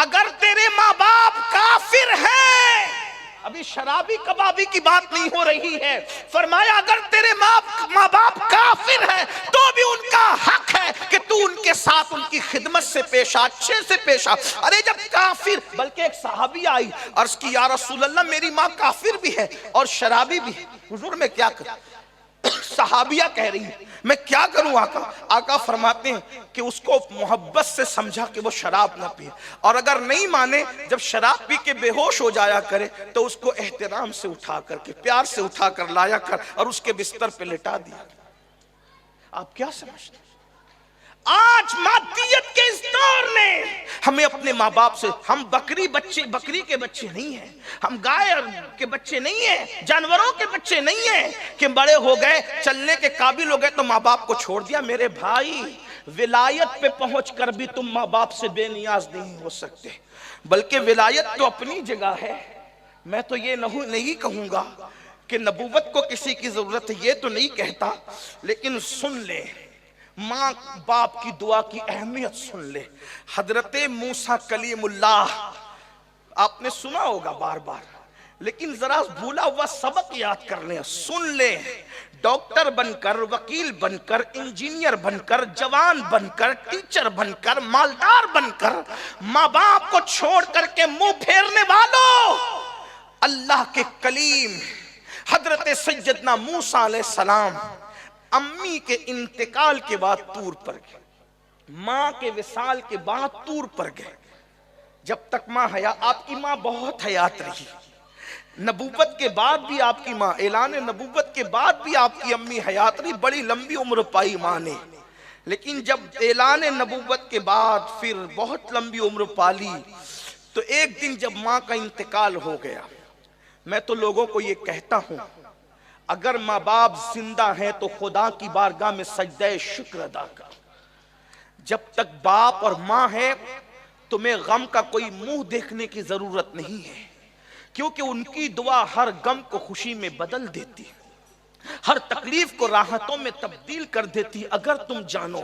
S2: اگر تیرے ماں باپ کافر ہیں, ابھی شرابی کبابی کی بات نہیں ہو رہی ہے, فرمایا اگر تیرے ماں باپ کافر ہیں تو بھی ان کا حق ہے کہ تو ان کے ساتھ ان کی خدمت سے پیش آ, اچھے سے پیش آ. ارے جب کافر, بلکہ ایک صحابی آئی, عرض کی یا رسول اللہ میری ماں کافر بھی ہے اور شرابی بھی ہے, حضور میں کیا کروں؟ صحابیہ کہہ رہی ہے میں کیا کروں آقا؟ آقا فرماتے ہیں کہ اس کو محبت سے سمجھا کہ وہ شراب نہ پیے، اور اگر نہیں مانے جب شراب پی کے بے ہوش ہو جایا کرے تو اس کو احترام سے اٹھا کر کے پیار سے اٹھا کر لایا کر اور اس کے بستر پہ لٹا دیا۔ آپ کیا سمجھتے ہیں؟ آج مادیت کے اس دور میں ہمیں اپنے ماں باپ سے، ہم بکری کے بچے نہیں ہیں، ہم گائے کے بچے نہیں ہیں، جانوروں کے بچے نہیں ہیں کہ بڑے ہو گئے چلنے کے قابل ہو گئے تو ماں باپ کو چھوڑ دیا۔ میرے بھائی، ولایت پہ پہنچ کر بھی تم ماں باپ سے بے نیاز نہیں ہو سکتے، بلکہ ولایت تو اپنی جگہ ہے۔ میں تو یہ نہیں کہوں گا کہ نبوت کو کسی کی ضرورت ہے، یہ تو نہیں کہتا، لیکن سن لے، ماں باپ کی دعا کی اہمیت سن لے۔ حضرت موسیٰ کلیم اللہ آپ نے سنا ہوگا بار بار، لیکن ذرا بھولا ہوا سبق یاد کر لیں، سن لیں۔ ڈاکٹر بن کر، وکیل بن کر، انجینئر بن کر، جوان بن کر، ٹیچر بن کر، مالدار بن کر، ماں باپ کو چھوڑ کر کے منہ پھیرنے والوں، اللہ کے کلیم حضرت سیدنا موسیٰ علیہ السلام امی کے انتقال کے بعد طور پر گئے، ماں کے وصال کے بعد طور پر گئے۔ جب تک ماں آپ کی ماں بہت حیات رہی، نبوت کے بعد بھی آپ کی ماں، اعلان نبوت کے بعد بھی آپ کی امی حیات رہی، بڑی لمبی عمر پائی ماں نے۔ لیکن جب اعلان نبوت کے بعد پھر بہت لمبی عمر پالی تو ایک دن جب ماں کا انتقال ہو گیا، میں تو لوگوں کو یہ کہتا ہوں، اگر ماں باپ زندہ ہیں تو خدا کی بارگاہ میں سجدہ شکر ادا کر۔ جب تک باپ اور ماں ہیں تمہیں غم کا کوئی منہ دیکھنے کی ضرورت نہیں ہے، کیونکہ ان کی دعا ہر غم کو خوشی میں بدل دیتی، ہر تکلیف کو راحتوں میں تبدیل کر دیتی۔ اگر تم جانو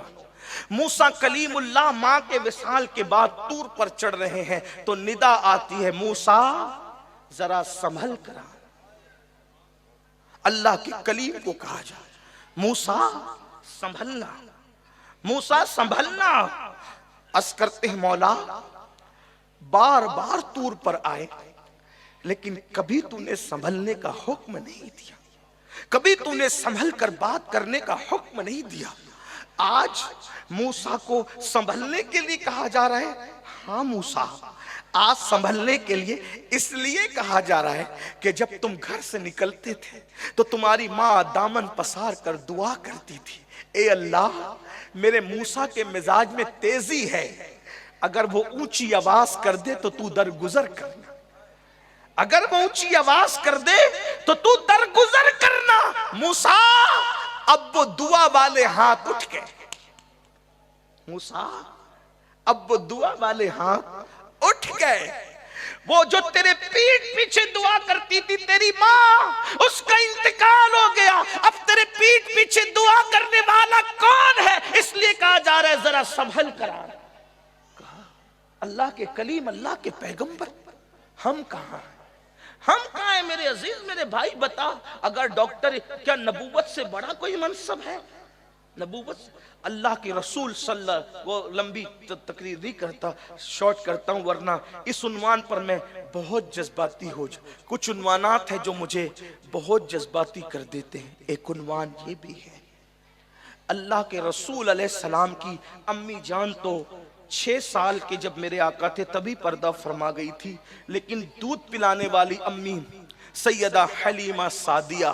S2: موسیٰ کلیم اللہ ماں کے وصال کے بعد طور پر چڑھ رہے ہیں تو ندا آتی ہے، موسیٰ ذرا سنبھل کر آ۔ اللہ کے کلیم کو کہا جائے، موسیٰ سنبھلنا، موسیٰ سنبھلنا۔ عرض کرتے ہیں مولا بار بار طور پر آئے لیکن کبھی تو نے سنبھلنے کا حکم نہیں دیا، کبھی تو نے سنبھل کر بات کرنے کا حکم نہیں دیا۔ آج موسیٰ کو سنبھلنے کے لیے کہا جا رہا ہے۔ ہاں موسیٰ، آج سنبھلنے کے لیے اس لیے کہا جا رہا ہے کہ جب تم گھر سے نکلتے تھے تو تمہاری ماں دامن پسار کر دعا کرتی تھی، اے اللہ میرے موسیٰ کے مزاج میں تیزی ہے، اگر وہ اونچی آواز کر دے تو تو درگزر کرنا، اگر وہ اونچی آواز کر دے تو تو درگزر کرنا۔ موسیٰ اب وہ دعا والے ہاتھ اٹھ گئے، موسیٰ اب وہ دعا والے ہاتھ اٹھ گئے۔ وہ جو تیرے پیٹ پیچھے دعا کرتی تھی تیری ماں، اس کا انتقال ہو گیا، اب تیرے پیٹ پیچھے دعا کرنے والا کون ہے؟ اس لیے کہا جا رہا ہے ذرا سنبھل کر آ۔ کہا اللہ کے کلیم، اللہ کے پیغمبر، ہم کہاں ہیں؟ ہم کہاں ہیں میرے عزیز، میرے بھائی؟ بتا، اگر ڈاکٹر، کیا نبوت سے بڑا کوئی منصب ہے؟ نبوت اللہ کے رسول صلی اللہ، وہ لمبی تقریر نہیں کرتا، شارٹ کرتا ہوں، ورنہ اس عنوان پر میں بہت جذباتی ہو جاؤں۔ کچھ عنوانات ہیں جو مجھے بہت جذباتی کر دیتے ہیں، ایک عنوان یہ بھی ہے، اللہ کے رسول علیہ السلام کی امی جان تو 6 سال کے جب میرے آقا تھے تبھی پردہ فرما گئی تھی، لیکن دودھ پلانے والی امی سیدہ حلیمہ سعدیہ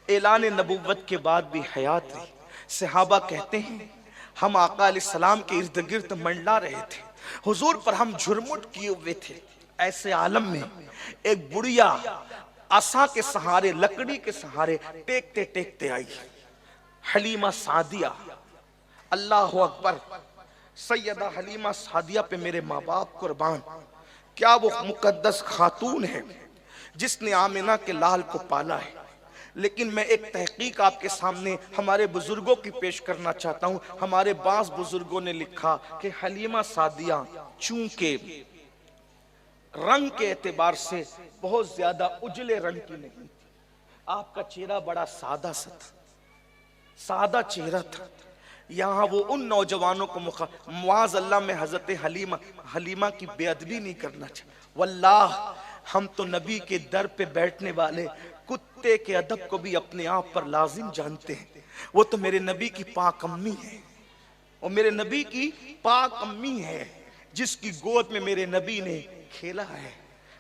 S2: اعلان نبوت کے بعد بھی حیات رہی۔ صحابہ کہتے ہیں ہم آقا علیہ السلام کے ارد گرد منڈلا رہے تھے، حضور پر ہم جھرمٹ کیے ہوئے تھے، ایسے عالم میں ایک بڑھیا عصا کے سہارے، لکڑی کے سہارے ٹیکتے ٹیکتے آئی، حلیمہ سعدیہ۔ اللہ اکبر، سیدہ حلیمہ سعدیہ پہ میرے ماں باپ قربان، کیا وہ مقدس خاتون ہے جس نے آمنہ کے لال کو پالا ہے۔ لیکن میں ایک تحقیق آپ کے سامنے ہمارے بزرگوں کی پیش کرنا چاہتا ہوں۔ ہمارے بعض بزرگوں نے لکھا کہ حلیمہ سعدیہ چونکہ رنگ کے اعتبار سے بہت زیادہ اجلے رنگ کی نہیں تھی، آپ کا چہرہ بڑا سادہ سا تھا، سادہ چہرہ تھا۔ یہاں وہ ان نوجوانوں کو معاذ اللہ میں حضرت حلیمہ کی بے ادبی نہیں کرنا چاہتا، واللہ ہم تو نبی کے در پہ بیٹھنے والے کتے کے ادب کو بھی اپنے آپ پر لازم جانتے ہیں۔ وہ تو میرے نبی کی پاک امی ہے، وہ میرے نبی کی پاک امی ہے جس کی گود میں میرے نبی نے کھیلا ہے۔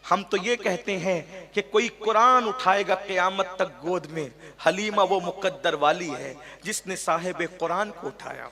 S2: ہم تو یہ کہتے ہیں کہ کوئی قرآن اٹھائے گا قیامت تک گود میں، حلیمہ وہ مقدر والی ہے جس نے صاحب قرآن کو اٹھایا۔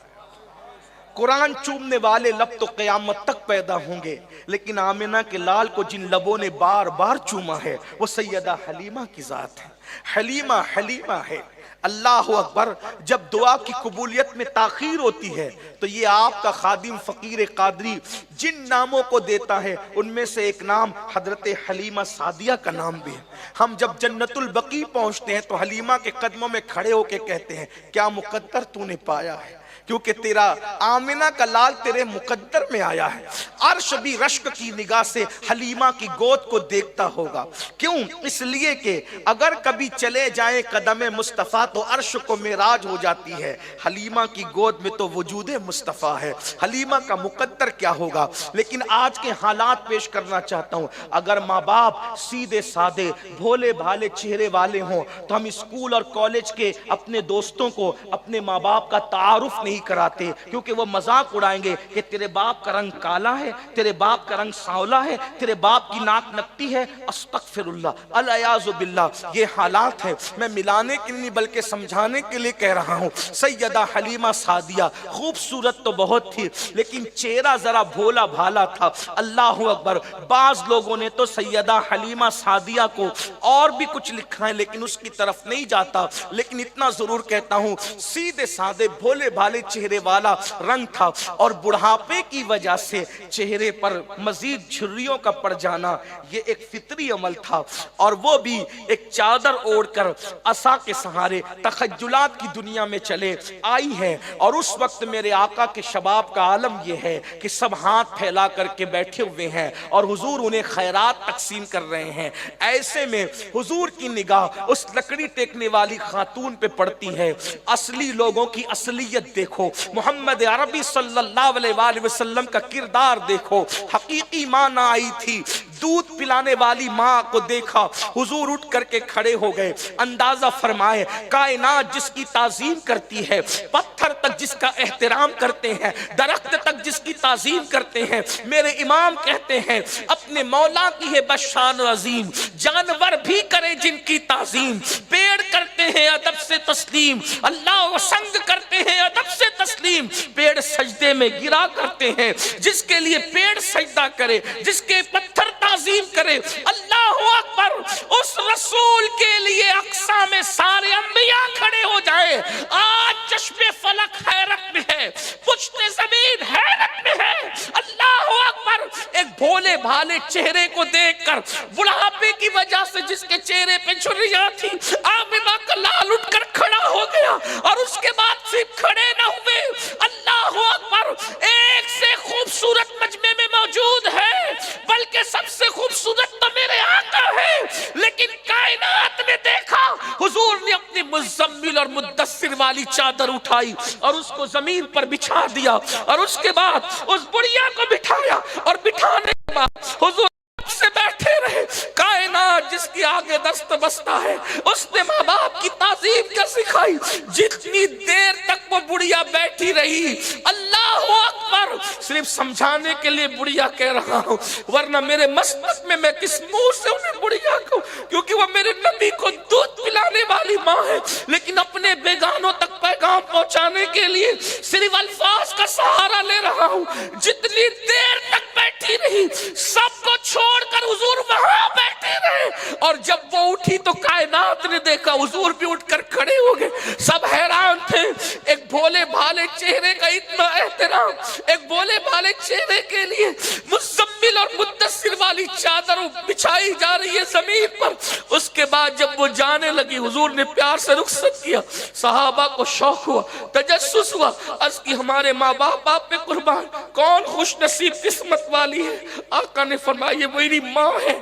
S2: قرآن چومنے والے لب تو قیامت تک پیدا ہوں گے، لیکن آمنہ کے لال کو جن لبوں نے بار بار چوما ہے وہ سیدہ حلیمہ کی ذات ہے۔ حلیمہ حلیمہ ہے۔ اللہ اکبر۔ جب دعا کی قبولیت میں تاخیر ہوتی ہے تو یہ آپ کا خادم فقیر قادری جن ناموں کو دیتا ہے ان میں سے ایک نام حضرت حلیمہ سعدیہ کا نام بھی ہے۔ ہم جب جنت البقیع پہنچتے ہیں تو حلیمہ کے قدموں میں کھڑے ہو کے کہتے ہیں کیا مقدر تو نے پایا ہے، کیونکہ تیرا آمنہ کا لال تیرے مقدر میں آیا ہے۔ عرش بھی رشک کی نگاہ سے حلیمہ کی گود کو دیکھتا ہوگا، کیوں؟ اس لیے کہ اگر کبھی چلے جائیں قدم مصطفیٰ تو عرش کو معراج ہو جاتی ہے، حلیمہ کی گود میں تو وجود مصطفیٰ ہے، حلیمہ کا مقدر کیا ہوگا۔ لیکن آج کے حالات پیش کرنا چاہتا ہوں، اگر ماں باپ سیدھے سادے بھولے بھالے چہرے والے ہوں تو ہم اسکول اور کالج کے اپنے دوستوں کو اپنے ماں باپ کا تعارف نہیں کراتے، کیونکہ وہ مذاق اڑائیں گے کہ تیرے باپ کا رنگ کالا ہے، تیرے باپ کا رنگ سانولا ہے، تیرے باپ کی ناک نکتی ہے۔ استغفر اللہ، الیاذ باللہ۔ یہ حالات ہیں، میں ملانے کے لیے بلکہ سمجھانے کے لیے کہہ رہا ہوں۔ سیدہ حلیمہ سعدیہ خوبصورت تو بہت تھی لیکن چہرہ ذرا بھولا بھالا تھا۔ اللہ اکبر۔ بعض لوگوں نے تو سیدہ حلیمہ سعدیہ کو اور بھی کچھ لکھا ہے لیکن اس کی طرف نہیں جاتا، لیکن اتنا ضرور کہتا ہوں سیدھے سادے بھولے بھالے چہرے والا رنگ تھا، اور بڑھاپے کی وجہ سے چہرے پر مزید جھریوں کا پڑ جانا یہ ایک فطری عمل تھا، اور وہ بھی ایک چادر اوڑھ کر عصا کے سہارے تخجلات کی دنیا میں چلے آئی ہے۔ اور اس وقت میرے آقا کے شباب کا عالم یہ ہے کہ سب ہاتھ پھیلا کر کے بیٹھے ہوئے ہیں اور حضور انہیں خیرات تقسیم کر رہے ہیں۔ ایسے میں حضور کی نگاہ اس لکڑی ٹیکنے والی خاتون پہ پڑتی ہے۔ اصلی لوگوں کی اصلیت دیکھو، محمد عربی صلی اللہ علیہ وآلہ وسلم کا کردار دیکھو۔ حقیقی ماں نہ آئی تھی، دودھ پلانے والی ماں کو دیکھا، حضور اٹھ کر کے کھڑے ہو گئے۔ اندازہ فرمائے کائنات جس کی تعظیم کرتی ہے، پتھر تک جس کا احترام کرتے ہیں، درخت تک جس کی تعظیم کرتے ہیں، میرے امام کہتے ہیں اپنے مولا کی ہے بشان عظیم، جانور بھی کرے جن کی تعظیم، پیڑ کرتے ہیں ادب سے تسلیم، اللہ و سنگ کرتے ہیں ادب سے تسلیم، پیڑ سجدے میں گرا کرتے ہیں، جس کے لیے پیڑ سجدہ کرے، جس کے پتھر تعظیم کرے۔ اللہ اکبر۔ اس رسول کے لیے اقصا میں سارے انبیاء کھڑے ہو جائے۔ آج چشم فلک حیرت میں ہے، پشت زمین حیرت میں ہے۔ اللہ اکبر۔ ایک بھولے بھالے چہرے کو دیکھ کر بڑھاپے کی وجہ سے جس کے چہرے پہ جھریاں تھی، آمنہ کا لال اٹھ کر کھڑا ہو گیا اور اس کے بعد صرف کھڑے نہ ہوئے۔ اللہ اکبر۔ ایک سے خوبصورت مجمع میں موجود ہے، بلکہ سب سے خوبصورت تو میرے آقا ہے، لیکن کائنات نے دیکھا حضور نے اپنی مزمل اور مدثر والی چادر اٹھائی اور اس کو زمین پر بچھا دیا، اور اس کے بعد اس بڑھیا کو بٹھایا، اور بٹھانے کے بعد حضور سے بیٹھے رہے۔ کائنات جس کی آگے دست بستہ ہے، اس نے ماں باپ کی تعظیم کیا سکھائی، جتنی دیر تک وہ بڑھیا بیٹھی رہی۔ اللہ اکبر۔ صرف سمجھانے کے لیے بڑھیا کہہ رہا ہوں، ورنہ میرے مسلک میں میں کس منہ سے انہیں بڑھیا کہوں، کیونکہ وہ میرے نبی کو دودھ پلانے والی ماں ہے، لیکن اپنے بیگانوں تک پیغام پہنچانے کے لیے صرف الفاظ کا سہارا لے رہا ہوں۔ جتنی دیر تک بیٹھی رہی، سب کو چھوڑ کر حضور وہاں بیٹھے رہے، اور جب وہ اٹھی تو کائنات نے دیکھا حضور بھی اٹھ کر کھڑے ہو گئے۔ سب حیران تھے، ایک بھولے بھالے چہرے کا اتنا احترام، ایک بھولے بھالے چہرے کے لیے مزمل اور مدثر والی چادر بچھائی جا رہی ہے زمین پر۔ اس کے بعد جب وہ جانے لگی حضور نے پیار سے رخصت کیا۔ صحابہ کو شوق ہوا، تجسس ہوا، عرض کی ہمارے ماں باپ آپ پہ قربان، کون خوش نصیب قسمت والی ہے؟ آقا نے فرمایا یہ میری ماں ہے۔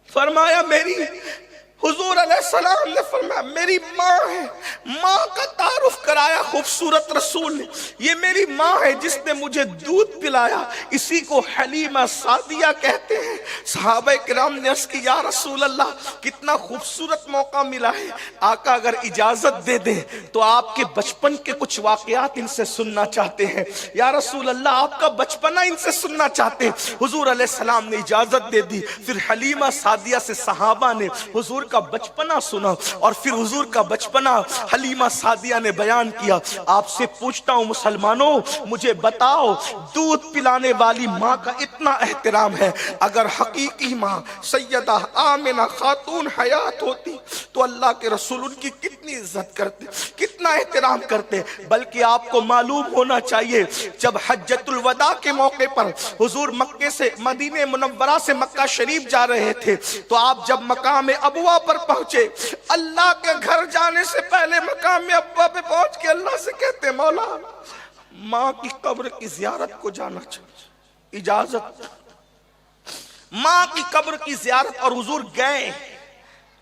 S2: فرمایا میری حضور علیہ السلام نے فرمایا میری ماں ہے، ماں کا تعارف کرایا خوبصورت رسول نے، یہ میری ماں ہے جس نے مجھے دودھ پلایا، اسی کو حلیمہ سعدیہ کہتے ہیں۔ صحابہ کرام نے عرض کی یا رسول اللہ کتنا خوبصورت موقع ملا ہے، آقا اگر اجازت دے دیں تو آپ کے بچپن کے کچھ واقعات ان سے سننا چاہتے ہیں۔ یا رسول اللہ آپ کا بچپنا ان سے سننا چاہتے ہیں۔ حضور علیہ السلام نے اجازت دے دی، پھر حلیمہ سعدیہ سے صحابہ نے حضور کا بچپنا سنا، اور پھر حضور کا بچپنا حلیمہ سعدیہ نے بیان کیا۔ آپ سے پوچھتا ہوں مسلمانوں، مجھے بتاؤ دودھ پلانے والی ماں کا اتنا احترام ہے، اگر حقیقی ماں سیدہ آمنہ خاتون حیات ہوتی تو اللہ کے رسول ان کی کتنی عزت کرتے، کتنا احترام کرتے۔ بلکہ آپ کو معلوم ہونا چاہیے جب حجۃ الوداع کے موقع پر حضور مکے سے مدینہ منورہ سے مکہ شریف جا رہے تھے تو آپ جب مقام ابوا پر پہنچے، اللہ کے گھر جانے سے پہلے مقام ابوا پہ پہنچ کے اللہ سے کہتے مولا ماں کی قبر کی زیارت کو جانا چاہیے، اجازت۔ ماں کی قبر کی زیارت، اور حضور گئے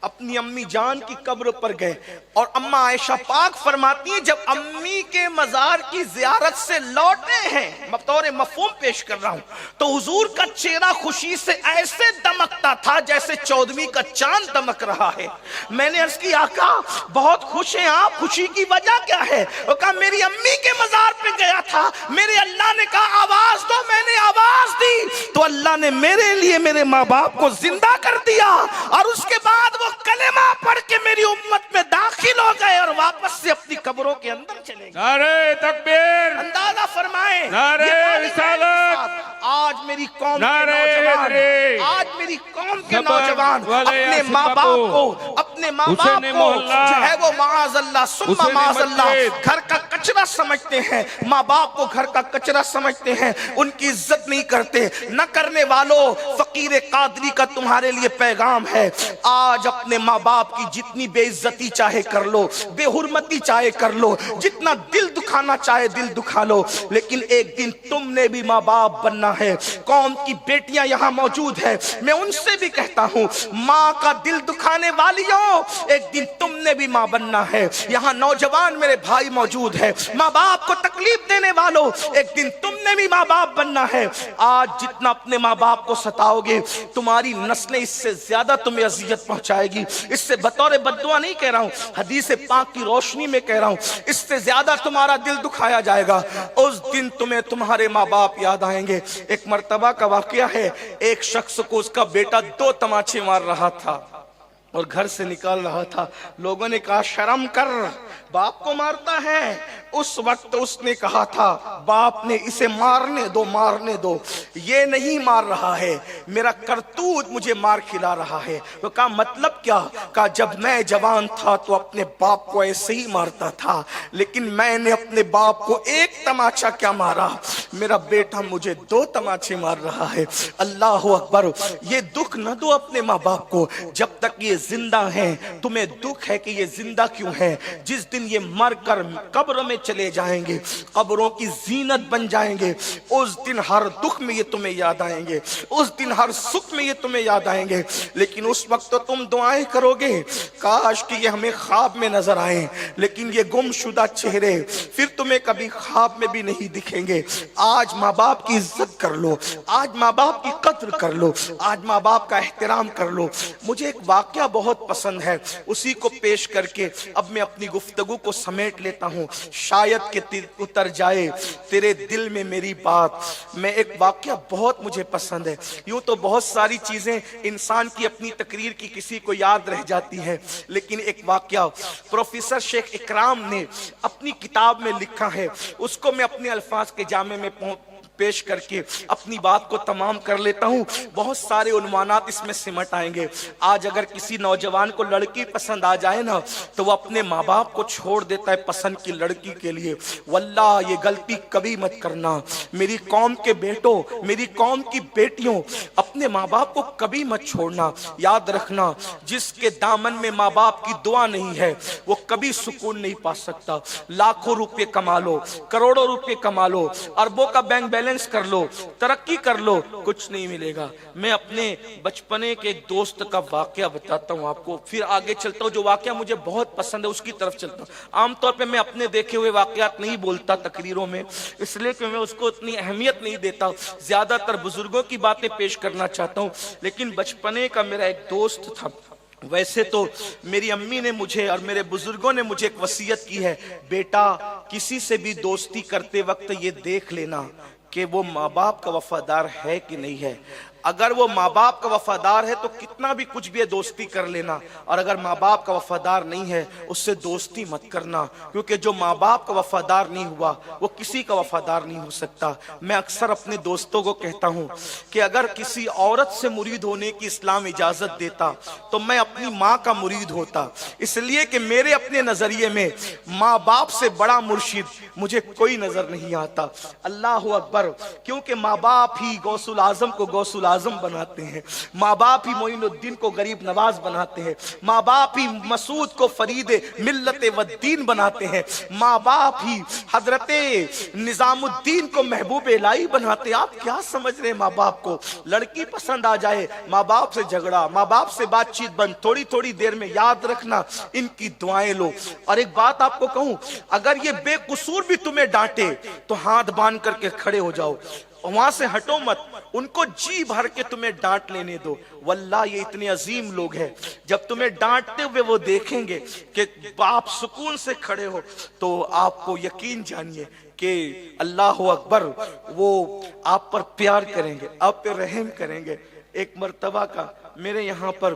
S2: اپنی امی جان کی قبر پر گئے، اور اماں عائشہ پاک فرماتی ہیں جب امی کے مزار کی زیارت سے لوٹے ہیں، بطور مفہوم پیش کر رہا ہوں، تو حضور کا چہرہ خوشی سے ایسے دمکتا تھا جیسے 14ویں کا چاند دمک رہا ہے۔ میں نے عرض کی آقا بہت خوش ہیں آپ، خوشی کی وجہ کیا ہے؟ وہ کہا میری امی کے مزار پہ گیا تھا، میرے اللہ نے کہا آواز دو، میں نے آواز دی تو اللہ نے میرے لیے میرے ماں باپ کو زندہ کر دیا، اور اس کے بعد وہ کلمہ پڑھ کے میری امت میں داخل ہو گئے اور واپس سے اپنی قبروں کے اندر چلے گئے۔
S3: نعرہ تکبیر،
S2: اندازہ فرمائیں
S3: نعرہ رسالت،
S2: آج میری قوم کے
S3: نعرہ
S2: نوجوان،
S3: حیدری،
S2: آج میری قوم کے نوجوان اپنے ماں باپ کو، اپنے ماں باپ کو جو ہے وہ معاذ اللہ ثم معاذ اللہ گھر کا کچرا سمجھتے ہیں، ماں باپ کو گھر کا کچرا سمجھتے ہیں، ان کی عزت نہیں کرتے۔ نہ کرنے والوں، فقیر قادری کا تمہارے لیے پیغام ہے، آج اپنے ماں باپ کی جتنی بے عزتی چاہے کر لو، بے حرمتی چاہے کر لو، جتنا دل دکھانا چاہے دل دکھا لو، لیکن ایک دن تم نے بھی ماں باپ بننا ہے۔ قوم کی بیٹیاں یہاں موجود ہیں، میں ان سے بھی کہتا ہوں ماں کا دل دکھانے والیوں ایک دن تم نے بھی ماں بننا ہے۔ یہاں نوجوان میرے بھائی موجود ہیں، ماں باپ کو تکلیف دینے والوں ایک دن تم نے بھی ماں باپ بننا ہے۔ آج جتنا اپنے ماں باپ کو ستاؤ گے تمہاری نسلیں اس سے زیادہ تمہیں اذیت پہنچائے گی۔ اس سے بطور بددعا نہیں کہہ رہا ہوں، حدیث پاک کی روشنی میں کہہ رہا ہوں، اس سے زیادہ تمہارا دل دکھایا جائے گا۔ اس دن تمہیں تمہارے ماں باپ یاد آئیں گے۔ ایک مرتبہ کا واقعہ ہے، ایک شخص کو اس کا بیٹا 2 تماچے مار رہا تھا اور گھر سے نکال رہا تھا۔ لوگوں نے کہا شرم کر، باپ کو مارتا ہے۔ اس وقت اس نے کہا تھا باپ نے اسے مارنے دو، مارنے دو، یہ نہیں مار رہا ہے، میرا کرتوت مجھے مار کھلا رہا ہے۔ وہ کہا مطلب کیا؟ کہا جب میں جوان تھا تو اپنے باپ کو ایسے ہی مارتا تھا، لیکن میں نے اپنے باپ کو 1 تماچا کیا مارا، میرا بیٹا مجھے 2 تماچے مار رہا ہے۔ اللہ اکبر۔ یہ دکھ نہ دو اپنے ماں باپ کو جب تک یہ زندہ ہیں۔ تمہیں دکھ ہے کہ یہ زندہ کیوں ہے؟ جس دن یہ مر کر قبر میں چلے جائیں گے، قبروں کی زینت بن جائیں گے، اس دن ہر دکھ میں یہ تمہیں یاد آئیں گے، اس دن ہر سکھ میں یہ تمہیں یاد آئیں گے۔ لیکن اس وقت تو تم دعائیں کرو گے کاش کہ یہ ہمیں خواب میں نظر آئیں، لیکن یہ گم شدہ چہرے پھر تمہیں کبھی خواب میں بھی نہیں دکھیں گے۔ آج ماں باپ کی عزت کر لو، آج ماں باپ کی قدر کر لو، آج ماں باپ کا احترام کر لو۔ مجھے ایک واقعہ بہت پسند ہے، اسی کو پیش کر کے اب میں اپنی گفتگو کو سمیٹ لیتا ہوں، شاید کہ اتر جائے تیرے دل میں میری بات۔ میں ایک واقعہ بہت مجھے پسند ہے، یوں تو بہت ساری چیزیں انسان کی اپنی تقریر کی کسی کو یاد رہ جاتی ہیں، لیکن ایک واقعہ پروفیسر شیخ اکرام نے اپنی کتاب میں لکھا ہے، اس کو میں اپنے الفاظ کے جامع میں پیش کر کے اپنی بات کو تمام کر لیتا ہوں۔ بہت سارے عنوانات اس میں سمٹ آئیں گے۔ آج اگر کسی نوجوان کو لڑکی پسند آ جائے نا تو وہ اپنے ماں باپ کو چھوڑ دیتا ہے پسند کی لڑکی کے لیے۔ واللہ یہ غلطی کبھی مت کرنا، میری قوم کے بیٹوں، میری قوم کی بیٹیوں، اپنے ماں باپ کو کبھی مت چھوڑنا۔ یاد رکھنا جس کے دامن میں ماں باپ کی دعا نہیں ہے وہ کبھی سکون نہیں پا سکتا۔ لاکھوں روپے کما لو، کروڑوں روپے کما لو، اربوں کا بینک بیلنس بیلنس کر لو، ترقی کر لو، کچھ نہیں ملے گا۔ میں اپنے بچپنے کے ایک دوست کا واقعہ بتاتا ہوں آپ کو، پھر آگے چلتا ہوں۔ جو واقعہ مجھے بہت پسند ہے اس کی طرف چلتا ہوں۔ عام طور پہ میں اپنے دیکھے ہوئے واقعات نہیں بولتا تقریروں میں، اس لیے کہ میں اس کو اتنی اہمیت نہیں دیتا، زیادہ تر بزرگوں کی باتیں پیش کرنا چاہتا ہوں۔ لیکن بچپنے کا میرا ایک دوست تھا۔ ویسے تو میری امی نے مجھے اور میرے بزرگوں نے مجھے ایک وصیت کی ہے، بیٹا کسی سے بھی دوستی کرتے وقت یہ دیکھ لینا کہ وہ ماں باپ کا وفادار ہے کہ نہیں ہے۔ اگر وہ ماں باپ کا وفادار ہے تو کتنا بھی کچھ بھی دوستی کر لینا، اور اگر ماں باپ کا وفادار نہیں ہے اس سے دوستی مت کرنا، کیونکہ جو ماں باپ کا وفادار نہیں ہوا وہ کسی کا وفادار نہیں ہو سکتا۔ میں اکثر اپنے دوستوں کو کہتا ہوں کہ اگر کسی عورت سے مرید ہونے کی اسلام اجازت دیتا تو میں اپنی ماں کا مرید ہوتا، اس لیے کہ میرے اپنے نظریے میں ماں باپ سے بڑا مرشد مجھے کوئی نظر نہیں آتا۔ اللہ اکبر، کیونکہ ماں باپ ہی غوث الاعظم کو غوث الاعظم بناتے ہیں، ماں باپ ہی معین الدین کو غریب نواز بناتے ہیں، ماں باپ ہی مسعود کو فرید ملت والدین بناتے ہیں، ماں باپ ہی حضرت نظام الدین کو محبوب الہی بناتے ہیں۔ آپ کیا سمجھ رہے ہیں ماں باپ کو؟ لڑکی پسند آ جائے ماں باپ سے جھگڑا، ماں باپ سے بات چیت بند، تھوڑی تھوڑی دیر میں یاد رکھنا ان کی دعائیں لو۔ اور ایک بات آپ کو کہوں، اگر یہ بے قصور بھی تمہیں ڈانٹے تو ہاتھ باندھ کر کے کھڑے ہو جاؤ، وہاں سے ہٹو مت، ان کو جی بھر کے تمہیں ڈانٹ لینے دو۔ واللہ یہ اتنے عظیم لوگ ہیں، جب تمہیں ڈانٹتے ہوئے وہ دیکھیں گے کہ آپ سکون سے کھڑے ہو تو آپ کو یقین جانیے کہ اللہ اکبر، وہ آپ پر پیار کریں گے، آپ پہ رحم کریں گے۔ ایک مرتبہ کا میرے یہاں پر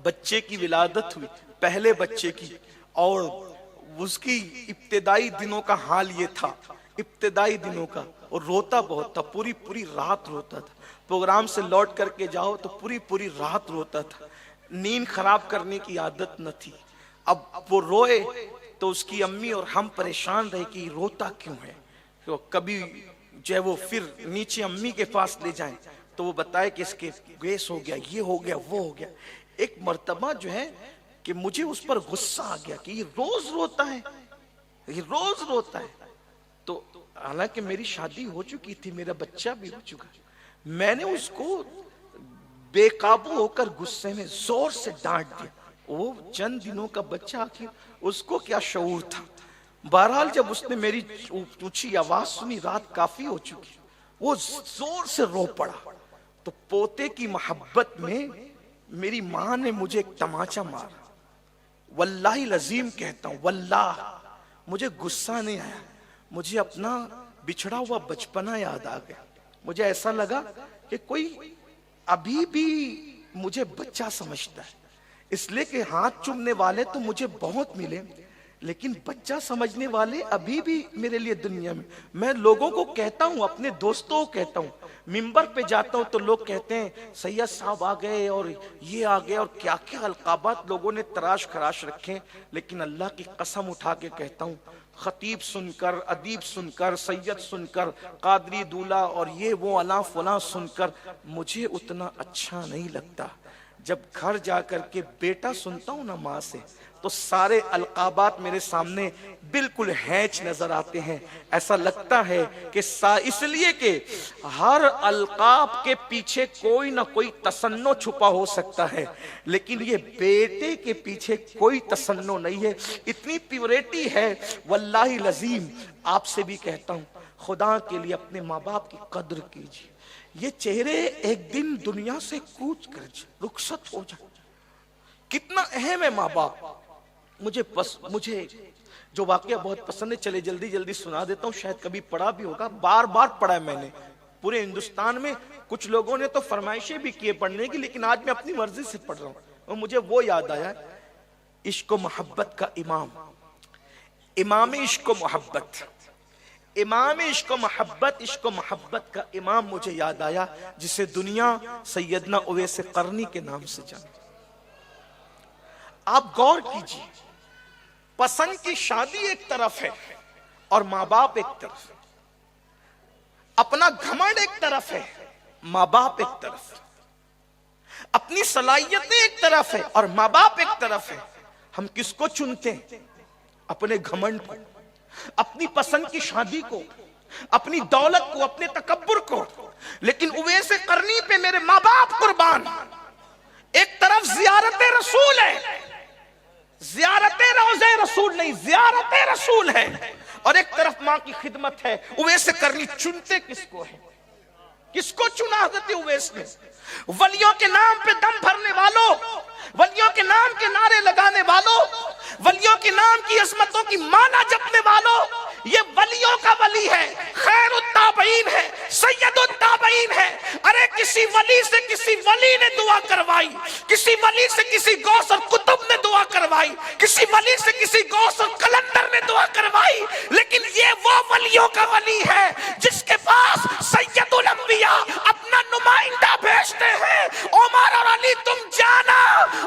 S2: بچے کی ولادت ہوئی، پہلے بچے کی، اور اس کی ابتدائی دنوں کا حال یہ تھا، ابتدائی دنوں کا، اور روتا بہت تھا، پوری پوری رات روتا تھا۔ پروگرام سے لوٹ کر کے جاؤ تو پوری پوری رات روتا تھا، نیند خراب کرنے کی عادت نہ تھی۔ اب وہ روئے تو اس کی امی اور ہم پریشان رہے کہ روتا کیوں ہے۔ تو کبھی جو ہے وہ پھر نیچے امی کے پاس لے جائیں تو وہ بتائے کہ اس کے گیس ہو گیا، یہ ہو گیا، وہ ہو گیا۔ ایک مرتبہ جو ہے کہ مجھے اس پر غصہ آ گیا کہ یہ روز روتا ہے، یہ روز روتا ہے۔ تو حالانکہ میری شادی ہو چکی تھی، میرا بچہ بھی ہو چکا، میں نے اس کو بے قابو ہو کر غصے میں زور سے ڈانٹ دیا۔ وہ چند دنوں کا بچہ، آخر اس کو کیا شعور تھا۔ بہرحال جب اس نے میری اونچی آواز سنی، رات کافی ہو چکی، وہ زور سے رو پڑا۔ تو پوتے کی محبت میں میری ماں نے مجھے ایک تماچا مارا۔ واللہ العظیم کہتا ہوں، واللہ مجھے غصہ نہیں آیا، مجھے اپنا بچھڑا ہوا بچپنا یاد آ گیا۔ مجھے ایسا لگا کہ کوئی ابھی بھی مجھے بچہ سمجھتا ہے، اس لیے کہ ہاتھ چومنے والے تو مجھے بہت ملے، لیکن بچہ سمجھنے والے ابھی بھی میرے لیے دنیا میں۔ میں لوگوں کو کہتا ہوں، اپنے دوستوں کو کہتا ہوں، منبر پہ جاتا ہوں تو لوگ کہتے ہیں سید صاحب آ گئے اور یہ آ گئے، اور کیا کیا القابات لوگوں نے تراش خراش رکھے، لیکن اللہ کی قسم اٹھا کے کہتا ہوں، خطیب سن کر، ادیب سن کر، سید سن کر، قادری دولہ اور یہ وہ الاں فلاں سن کر مجھے اتنا اچھا نہیں لگتا۔ جب گھر جا کر کے بیٹا سنتا ہوں نا ماں سے، تو سارے القابات میرے سامنے بالکل ہینچ نظر آتے ہیں۔ ایسا لگتا ہے کہ اس لیے کہ ہر القاب کے پیچھے کوئی نہ کوئی تصنع چھپا ہو سکتا ہے، لیکن یہ بیٹے کے پیچھے کوئی تصنع نہیں ہے، اتنی پیوریٹی ہے۔ واللہ العظیم آپ سے بھی کہتا ہوں، خدا کے لیے اپنے ماں باپ کی قدر کیجیے۔ یہ چہرے ایک دن دنیا سے کوچ کر رخصت ہو جائے۔ کتنا اہم ہے ماں باپ۔ مجھے جو واقعہ بہت پسند ہے، چلے جلدی جلدی سنا دیتا ہوں، شاید کبھی پڑھا بھی ہوگا، بار بار پڑھا ہے میں نے پورے ہندوستان میں۔ کچھ لوگوں نے تو فرمائشیں بھی کیے پڑھنے کی، لیکن آج میں اپنی مرضی سے پڑھ رہا ہوں، اور مجھے وہ یاد آیا، عشق و محبت کا امام، امام عشق و محبت، امام عشق و محبت، عشق و محبت کا امام مجھے یاد آیا، جسے دنیا سیدنا اویس قرنی کے نام سے جانتی۔ آپ غور کیجیے، پسند کی شادی ایک طرف ہے اور ماں باپ ایک طرف، اپنا گھمنڈ ایک طرف ہے، ماں باپ ایک طرف، اپنی صلاحیتیں ایک طرف ہے اور ماں باپ ایک طرف ہے۔ ہم کس کو چنتے ہیں؟ اپنے گھمنڈ کو، اپنی پسند کی شادی کو، اپنی دولت کو، اپنے تکبر کو، لیکن اویس قرنی پہ میرے ماں باپ قربان. ایک طرف زیارت رسول ہے، زیارت روضہ رسول نہیں، زیارت رسول ہے، اور ایک طرف ماں کی خدمت ہے. اویس قرنی چنتے کس کو ہے؟ کس کو چنا حضرت اویس نے؟ ولیوں کے نام پہ دم بھرنے والوں، ولیوں کے نام کے نعرے لگانے والوں، ولیوں کے نام کی عظمتوں کی مالا جپنے والوں، یہ ولیوں کا ولی ہے، خیر التابعین ہے، سید التابعین ہے. ارے کسی ولی سے کسی ولی نے دعا کروائی، کسی ولی سے کسی غوث اور قطب نے دعا کروائی، کسی ولی سے کسی غوث اور قلندر نے دعا کروائی، لیکن یہ وہ ولیوں کا ولی ہے جس کے پاس سید الانبیاء اپنا نمائندہ بھیجتے ہیں. عمر اور علی تم جانا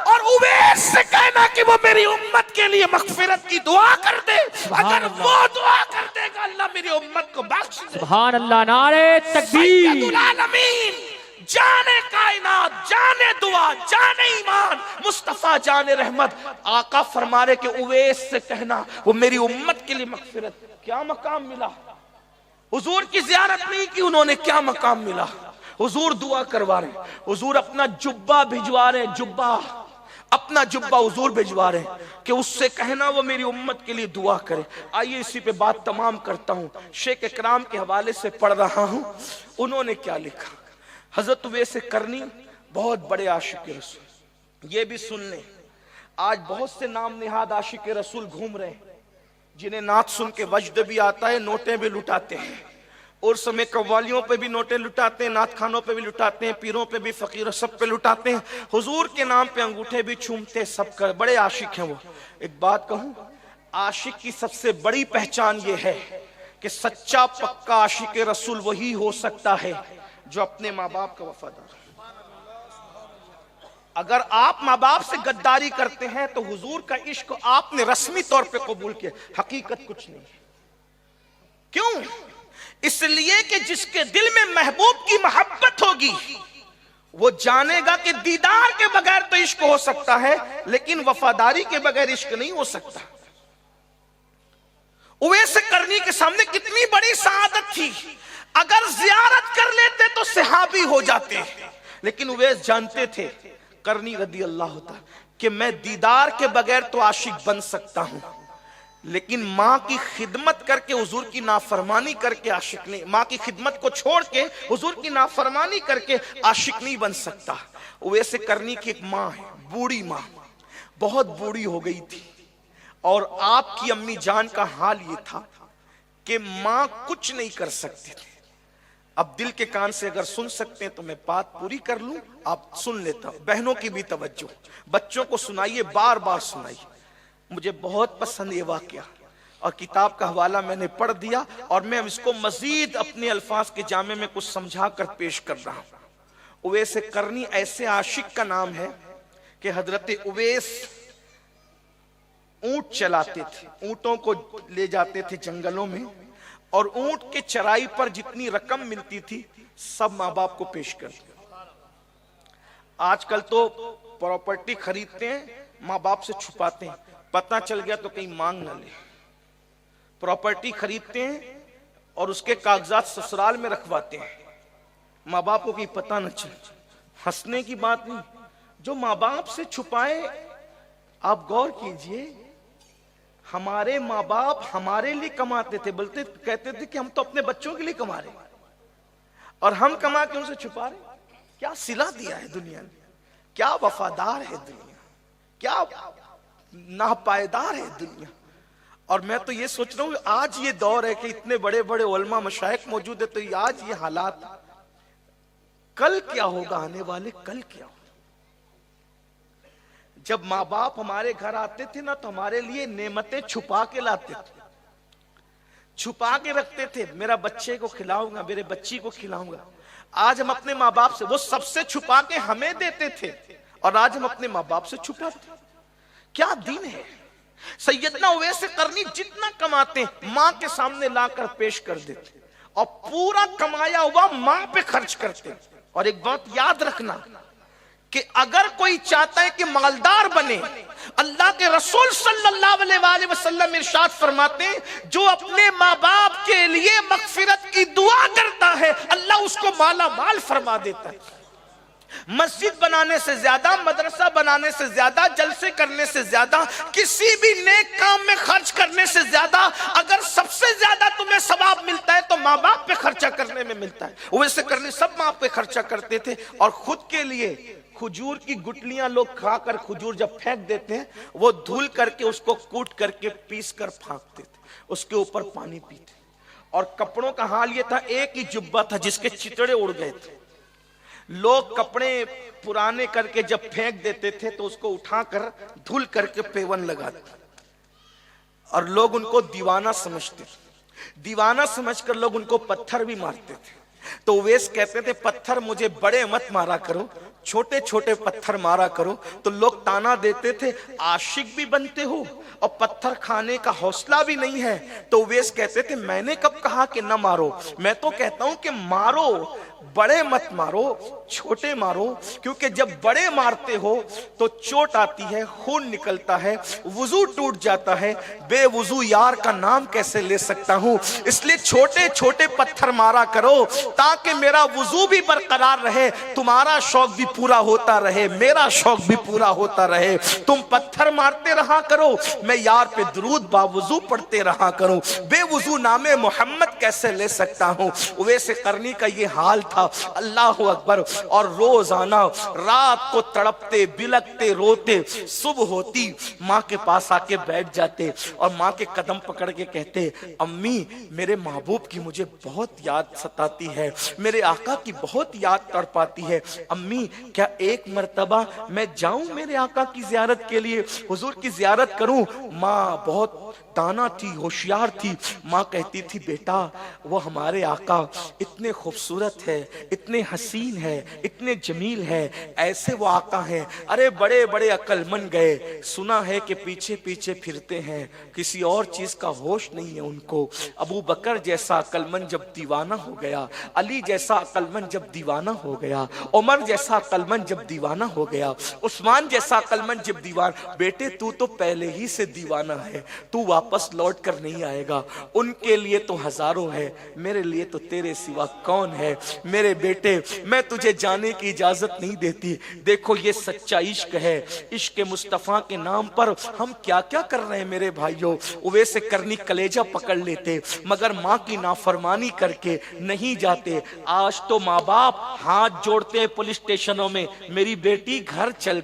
S2: اور اویس سے کہنا کہ وہ میری امت کے لیے مغفرت کی دعا کر دے. اگر وہ دعا کر دے گا اللہ میری امت کو بخش دے.
S4: سبحان اللہ، نعرہ تکبیر.
S2: سید العالمین، جانے کائنات، جانے دعا، جانے ایمان، مصطفیٰ جان رحمت. آقا فرما رہے کہ اویس سے کہنا وہ میری امت کے لیے مغفرت. کیا مقام ملا؟ حضور کی زیارت نہیں کی انہوں نے، کیا مقام ملا؟ حضور دعا کروا رہے ہیں، حضور اپنا جبہ بھجوا رہے ہیں، جبہ، اپنا جبہ حضور بھجوا رہے ہیں کہ اس سے کہنا وہ میری امت کے لیے دعا کرے. آئیے اسی پہ بات تمام کرتا ہوں. شیخ اکرام کے حوالے سے پڑھ رہا ہوں، انہوں نے کیا لکھا. حضرت اویس قرنی بہت بڑے عاشق رسول. یہ بھی سن لیں، آج بہت سے نام نہاد عاشق رسول گھوم رہے ہیں جنہیں نعت سن کے وجد بھی آتا ہے، نوٹیں بھی لٹاتے ہیں، عرس میں قوالیوں پہ بھی نوٹیں لٹاتے ہیں، نعت خانوں پہ بھی لٹاتے ہیں، پیروں پہ بھی، فقیروں سب پہ لٹاتے ہیں، حضور کے نام پہ انگوٹھے بھی چھومتے، سب کر بڑے عاشق ہیں وہ. ایک بات کہوں، عاشق کی سب سے بڑی پہچان یہ ہے کہ سچا پکا عاشق رسول وہی ہو سکتا ہے جو اپنے ماں باپ کا وفادار. اگر آپ ماں باپ سے غداری کرتے ہیں تو حضور کا عشق آپ نے رسمی طور پہ قبول کیا، حقیقت کچھ نہیں. کیوں؟ اس لیے کہ جس کے دل میں محبوب کی محبت ہوگی وہ جانے گا کہ دیدار کے بغیر تو عشق ہو سکتا ہے لیکن وفاداری کے بغیر عشق نہیں ہو سکتا. اویس قرنی کے سامنے کتنی بڑی سعادت تھی. اگر زیارت کر لیتے تو صحابی ہو جاتے، لیکن اویس جانتے تھے قرنی رضی اللہ عنہ کہ میں دیدار کے بغیر تو عاشق بن سکتا ہوں، لیکن ماں کی خدمت کر کے حضور کی نافرمانی کر کے عاشق نہیں، ماں کی خدمت کو چھوڑ کے حضور کی نافرمانی کر کے عاشق نہیں بن سکتا. اویس قرنی کی ایک ماں ہے، بوڑھی ماں، بہت بوڑھی ہو گئی تھی، اور آپ کی امی جان کا حال یہ تھا کہ ماں کچھ نہیں کر سکتی تھی. اب دل کے کان سے اگر سن سکتے ہیں تو میں بات پوری کر لوں، آپ سن لیتا ہوں. بہنوں کی بھی توجہ، بچوں کو سنائیے، بار بار سنائیے. مجھے بہت پسند یہ واقعہ، اور کتاب کا حوالہ میں نے پڑھ دیا، اور میں اس کو مزید اپنے الفاظ کے جامع میں کچھ سمجھا کر پیش کر رہا ہوں. اویس قرنی ایسے عاشق کا نام ہے کہ حضرت اویس اونٹ چلاتے تھے، اونٹوں کو لے جاتے تھے جنگلوں میں، اور اونٹ کے چرائی پر جتنی رقم ملتی تھی سب ماں باپ کو پیش کرتے. آج کل تو پراپرٹی خریدتے ہیں، ماں باپ سے چھپاتے ہیں، پتہ چل گیا تو کہیں مانگ نہ لے. پراپرٹی خریدتے ہیں اور اس کے کاغذات سسرال میں رکھواتے ہیں، ماں باپ کو کہیں پتہ نہ چلے. ہنسنے کی بات نہیں، جو ماں باپ سے چھپائے، آپ غور کیجئے، ہمارے ماں باپ ہمارے لیے کماتے تھے، بلکہ کہتے تھے کہ ہم تو اپنے بچوں کے لیے کما رہے ہیں، اور ہم کما کے ان سے چھپا رہے ہیں. کیا صلہ دیا ہے دنیا نے، کیا وفادار ہے دنیا، کیا ناپائیدار ہے دنیا. اور میں تو یہ سوچ رہا ہوں کہ آج یہ دور ہے کہ اتنے بڑے بڑے علماء مشائخ موجود ہیں، تو آج یہ حالات، کل کیا ہوگا، آنے والے کل کیا ہوگا. جب ماں باپ ہمارے گھر آتے تھے نا تو ہمارے لیے نعمتیں چھپا کے لاتے تھے، چھپا کے رکھتے تھے. میرا بچے کو کھلاؤں گا، میرے بچی کو کھلاؤں گا. آج ہم اپنے ماں باپ سے، وہ سب سے چھپا کے ہمیں دیتے تھے، اور آج ہم اپنے ماں باپ سے چھپاتے. کیا دین ہے. سیدنا اویس قرنی جتنا کماتے ماں کے سامنے لا کر پیش کر دیتے، اور پورا کمایا ہوا ماں پہ خرچ کرتے. اور ایک بات یاد رکھنا کہ اگر کوئی چاہتا ہے کہ مالدار بنے، اللہ کے رسول صلی اللہ علیہ وآلہ وسلم ارشاد فرماتے ہیں جو اپنے ماں باپ کے لیے مغفرت کی دعا کرتا ہے اللہ اس کو مالا مال فرما دیتا ہے۔ مسجد بنانے سے زیادہ، مدرسہ بنانے سے زیادہ، جلسے کرنے سے زیادہ، کسی بھی نیک کام میں خرچ کرنے سے زیادہ اگر سب سے زیادہ تمہیں ثواب ملتا ہے تو ماں باپ پہ خرچہ کرنے میں ملتا ہے۔ ویسے کرنے سب ماں پہ خرچہ کرتے تھے، اور خود کے لیے کھجور کی گٹلیاں لوگ کھا کر کھجور جب پھینک دیتے ہیں وہ دھول کر کے اس کو کوٹ کر کے پیس کر پھینکتے تھے، اس کے اوپر پانی پیتے۔ اور کپڑوں کا حال یہ تھا، ایک ہی جبہ تھا جس کے چتڑے اڑ گئے تھے، لوگ کپڑے پرانے کر کے جب پھینک دیتے تھے تو اس کو اٹھا کر دھل کر کے پیون لگاتے، اور لوگ ان کو دیوانہ سمجھتے، دیوانہ سمجھ کر لوگ ان کو پتھر بھی مارتے تھے۔ تو اویس کہتے تھے پتھر مجھے بڑے مت مارا کرو، چھوٹے چھوٹے پتھر مارا کرو۔ تو لوگ تانا دیتے تھے عاشق بھی بنتے ہو اور پتھر کھانے کا حوصلہ بھی نہیں ہے۔ تو اویس کہتے تھے میں نے کب کہا کہ نہ مارو، میں تو کہتا ہوں کہ مارو، بڑے مت مارو، چھوٹے مارو، کیونکہ جب بڑے مارتے ہو تو چوٹ آتی ہے، خون نکلتا ہے، وضو ٹوٹ جاتا ہے، بے وضو یار کا نام کیسے لے سکتا ہوں، اس لیے چھوٹے چھوٹے پتھر مارا کرو تاکہ میرا وضو بھی برقرار رہے، تمہارا شوق بھی پورا ہوتا رہے، میرا شوق بھی پورا ہوتا رہے۔ تم پتھر مارتے رہا کرو، میں یار پہ درود با وضو پڑھتے رہا کروں، بے وضو نام محمد کیسے لے سکتا ہوں۔ اویس قرنی کا یہ حال تھا، اللہ اکبر۔ اور روزانہ رات کو تڑپتے بلکتے روتے، صبح ہوتی ماں کے پاس آ کے بیٹھ جاتے اور ماں کے قدم پکڑ کے کہتے امی میرے محبوب کی مجھے بہت یاد ستاتی ہے، میرے آقا کی بہت یاد تڑپاتی ہے، امی کیا ایک مرتبہ میں جاؤں میرے آقا کی زیارت کے لیے، حضور کی زیارت کروں؟ ماں بہت دانا تھی، ہوشیار تھی، ماں کہتی تھی بیٹا وہ ہمارے آقا اتنے خوبصورت ہے، اتنے حسین ہے، اتنے جمیل ہے، ایسے وہ آقا ہیں، ارے بڑے بڑے عقل مند گئے، سنا ہے کہ پیچھے پیچھے پھرتے ہیں، کسی اور چیز کا ہوش نہیں ہے ان کو۔ ابو بکر جیسا عقل مند جب دیوانہ ہو گیا، علی جیسا عقل مند جب دیوانہ ہو گیا، عمر جیسا عقل مند جب دیوانہ ہو گیا، عثمان جیسا عقل مند جب دیوانہ، بیٹے تو پہلے ہی سے دیوانہ ہے، تو واپس لوٹ کر نہیں آئے گا، ان کے لیے تو ہزاروں ہے، میرے لیے تو تیرے سوا کون ہے، میرے بیٹے میں تجھے جانے کی اجازت نہیں دیتی۔ دیکھو یہ سچا عشق ہے، عشق مصطفیٰ کے نام پر ہم کیا کیا کر رہے ہیں میرے بھائیوں۔ اویس قرنی کلیجہ پکڑ لیتے مگر ماں کی نافرمانی کر کے نہیں جاتے۔ آج تو ماں باپ ہاتھ جوڑتے ہیں پولیس اسٹیشنوں میں، میری بیٹی گھر چل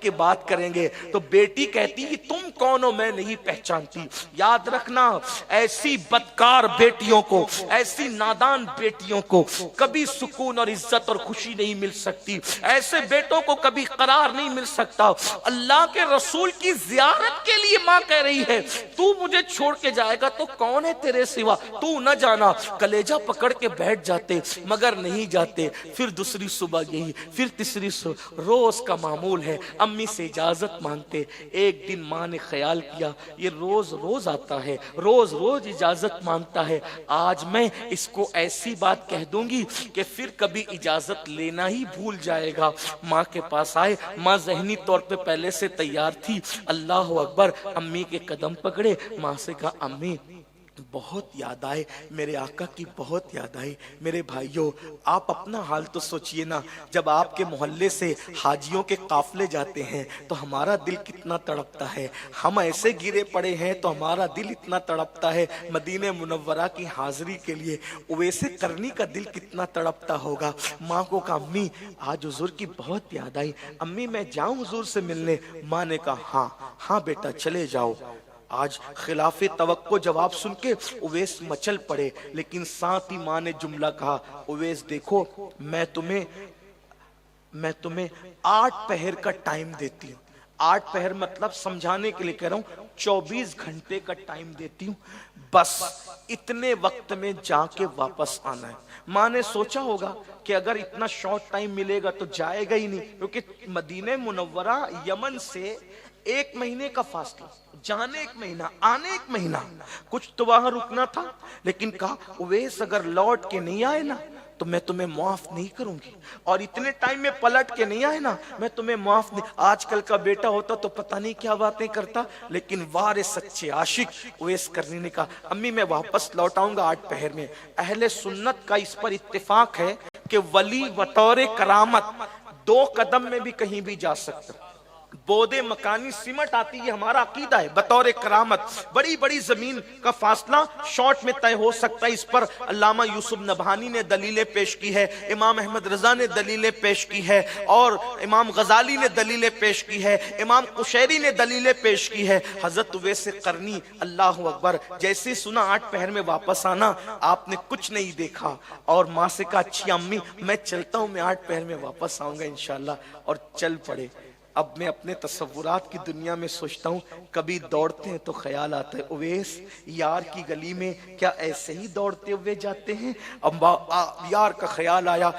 S2: کے بات کریں گے، تو بیٹی کہتی کہ تم کون ہو میں نہیں پہچانتی۔ یاد رکھنا ایسی بدکار بیٹیوں کو، ایسی نادان بیٹیوں کو کبھی سکون اور عزت اور خوشی نہیں مل سکتی، ایسے بیٹوں کو کبھی قرار نہیں مل سکتا۔ اللہ کے رسول کی زیارت کے لیے ماں کہہ رہی ہے تو مجھے چھوڑ کے جائے گا تو کون ہے تیرے سوا، تو نہ جانا۔ کلیجہ پکڑ کے بیٹھ جاتے مگر نہیں جاتے۔ پھر دوسری صبح یہی، پھر تیسری صبح، روز کا معمول ہے، امی سے اجازت مانگتے۔ ایک دن ماں نے خیال کیا یہ روز روز آتا ہے، روز روز اجازت مانگتا ہے، آج میں اس کو ایسی بات کہہ دوں گی کہ پھر کبھی اجازت لینا ہی بھول جائے گا۔ ماں کے پاس آئے، ماں ذہنی طور پہ پہلے سے تیار تھی، اللہ اکبر، امی کے قدم پکڑے، ماں سے کہا امی بہت یاد آئے، میرے آقا کی بہت یاد آئی۔ میرے بھائیوں آپ اپنا حال تو سوچئے نا، جب آپ کے محلے سے حاجیوں کے قافلے جاتے ہیں تو ہمارا دل کتنا تڑپتا ہے، ہم ایسے گرے پڑے ہیں تو ہمارا دل اتنا تڑپتا ہے مدینہ منورہ کی حاضری کے لیے۔ اویس قرنی کا دل کتنا تڑپتا ہوگا۔ ماں کو کہا امی آج حضور کی بہت یاد آئی، امی میں جاؤں حضور سے ملنے؟ ماں نے کہا ہاں بیٹا چلے جاؤ۔ آج خلاف توقع جواب سن کے اویس مچل پڑے، لیکن ساتھ ہی ماں نے جملہ کہا اویس دیکھو میں تمہیں 8 پہر کا ٹائم دیتی ہوں، 8 پہر مطلب سمجھانے کے لیے کہہ رہا ہوں 24 گھنٹے کا ٹائم دیتی ہوں، بس اتنے وقت میں جا کے واپس آنا ہے۔ ماں نے سوچا ہوگا کہ اگر اتنا شارٹ ٹائم ملے گا تو جائے گا ہی نہیں، کیونکہ مدینہ منورہ یمن سے 1 مہینے کا فاصلہ، جانے 1 مہینہ آنے 1 مہینہ، کچھ تو وہاں رکنا تھا، لیکن کہا اویس اگر لوٹ کے نہیں آئے نا تو میں تمہیں معاف نہیں کروں گی، اور اتنے ٹائم میں پلٹ کے نہیں آئے نا، میں تمہیں معاف نہیں۔ آج کل کا بیٹا ہوتا تو پتہ نہیں کیا باتیں کرتا، لیکن وارث سچے عاشق اویس کرنی نے کہا امی میں واپس لوٹ آؤں گا 8 پہر میں۔ اہل سنت کا اس پر اتفاق ہے کہ ولی بطور کرامت 2 قدم میں بھی کہیں بھی جا سکتا، بودے مکانی سمٹ آتی، یہ ہمارا عقیدہ ہے، بطور کرامت بڑی بڑی زمین کا فاصلہ شارٹ میں طے ہو سکتا ہے۔ اس پر علامہ یوسف نبہانی نے دلیلیں پیش کی ہے، امام احمد رضا نے دلیلیں پیش کی ہے، اور امام غزالی نے دلیلیں پیش کی ہے، امام قشیری نے دلیلیں پیش کی ہے۔ حضرت اویس قرنی اللہ اکبر جیسے سنا 8 پہر میں واپس آنا، آپ نے کچھ نہیں دیکھا اور ماں سے کہا اچھی امی میں چلتا ہوں، میں 8 پہر میں واپس آؤں گا انشاءاللہ، اور چل پڑے۔ اب میں اپنے تصورات کی دنیا میں سوچتا ہوں، کبھی دوڑتے ہیں تو خیال آتا ہے اویس یار کی گلی میں کیا ایسے ہی دوڑتے ہوئے جاتے ہیں؟ اب یار کا خیال آیا،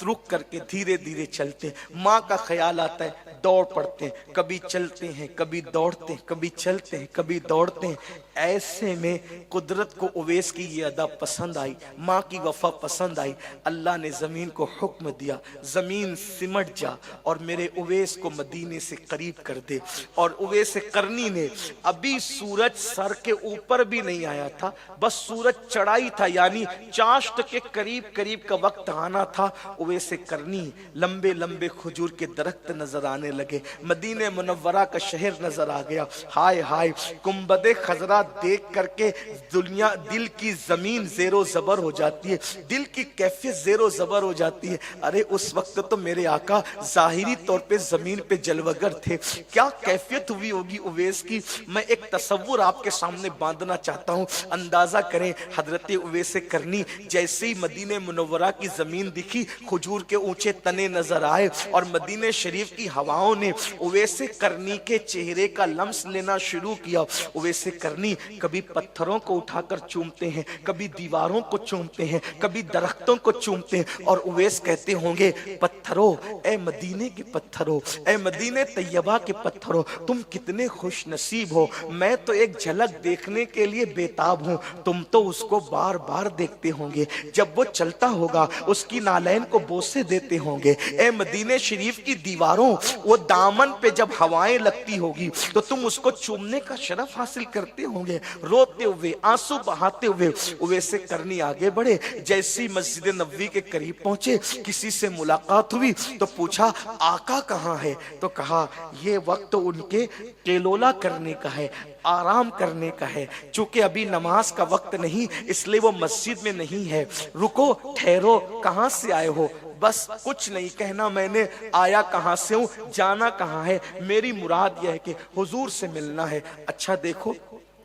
S2: رک کر کے دھیرے دھیرے چلتے ہیں۔ ماں کا خیال آتا ہے، دوڑ پڑتے ہیں، کبھی چلتے ہیں کبھی دوڑتے ہیں، کبھی چلتے ہیں کبھی دوڑتے ہیں۔ ایسے میں قدرت کو اویس کی یہ ادا پسند آئی، ماں کی وفا پسند آئی، اللہ نے زمین کو حکم دیا زمین سمٹ جا اور میرے اویس کو مدینے سے قریب کر دے۔ اور اویس قرنی نے ابھی سورج سر کے اوپر بھی نہیں آیا تھا، بس سورج چڑھائی تھا، یعنی چاشت کے قریب قریب کا وقت آنا تھا۔ اویس قرنی لمبے لمبے کھجور کے درخت نظر آنے لگے، مدینہ منورہ کا شہر نظر آ گیا۔ ہائے ہائے گنبد خضرا دیکھ کر کے دنیا دل کی زمین زیر و زبر ہو جاتی ہے، دل کی کیفیت زیر و زبر ہو جاتی ہے۔ ارے اس وقت تو میرے آقا ظاہری طور پہ زمین پہ جلوگر تھے، کیا کیفیت ہوئی ہوگی اویس کی؟ میں ایک تصور آپ کے سامنے باندھنا چاہتا ہوں، اندازہ کریں۔ حضرت اویس قرنی جیسے ہی مدینہ منورہ کی زمین دکھی، کھجور کے اونچے تنے نظر آئے، اور مدینہ شریف کی ہواؤں نے اویس قرنی کے چہرے کا لمس لینا شروع کیا۔ اویس قرنی کبھی پتھروں کو اٹھا کر چومتے ہیں، کبھی دیواروں کو چومتے ہیں، کبھی درختوں کو چومتے ہیں، اور اویس کہتے ہوں گے پتھروں، اے مدینے کے پتھروں، اے مدینہ طیبہ کے پتھروں، تم کتنے خوش نصیب ہو، میں تو ایک جھلک دیکھنے کے لیے بےتاب ہوں، تم تو اس کو بار بار دیکھتے ہوں گے، جب وہ چلتا ہوگا اس کی نالین کو بوسے دیتے ہوں گے۔ اے مدینہ شریف کی دیواروں، وہ دامن پہ جب ہوائیں لگتی ہوگی تو تم اس کو چومنے کا شرف حاصل کرتے ہوں گے۔ روتے ہوئے آنسو بہاتے ہوئے اویس قرنی آگے بڑھے، جیسی مسجد نبوی کے قریب پہنچے کسی سے ملاقات ہوئی تو پوچھا آقا کہاں ہے؟ تو کہا یہ وقت ان کے ٹیلولا کرنے کا ہے، آرام کرنے کا ہے، چونکہ ابھی نماز کا وقت نہیں اس لیے وہ مسجد میں نہیں ہے، رکو ٹھہرو، کہاں سے آئے ہو؟ بس کچھ نہیں کہنا، میں نے آیا کہاں سے ہوں، جانا کہاں ہے، میری مراد یہ ہے کہ حضور سے ملنا ہے۔ اچھا دیکھو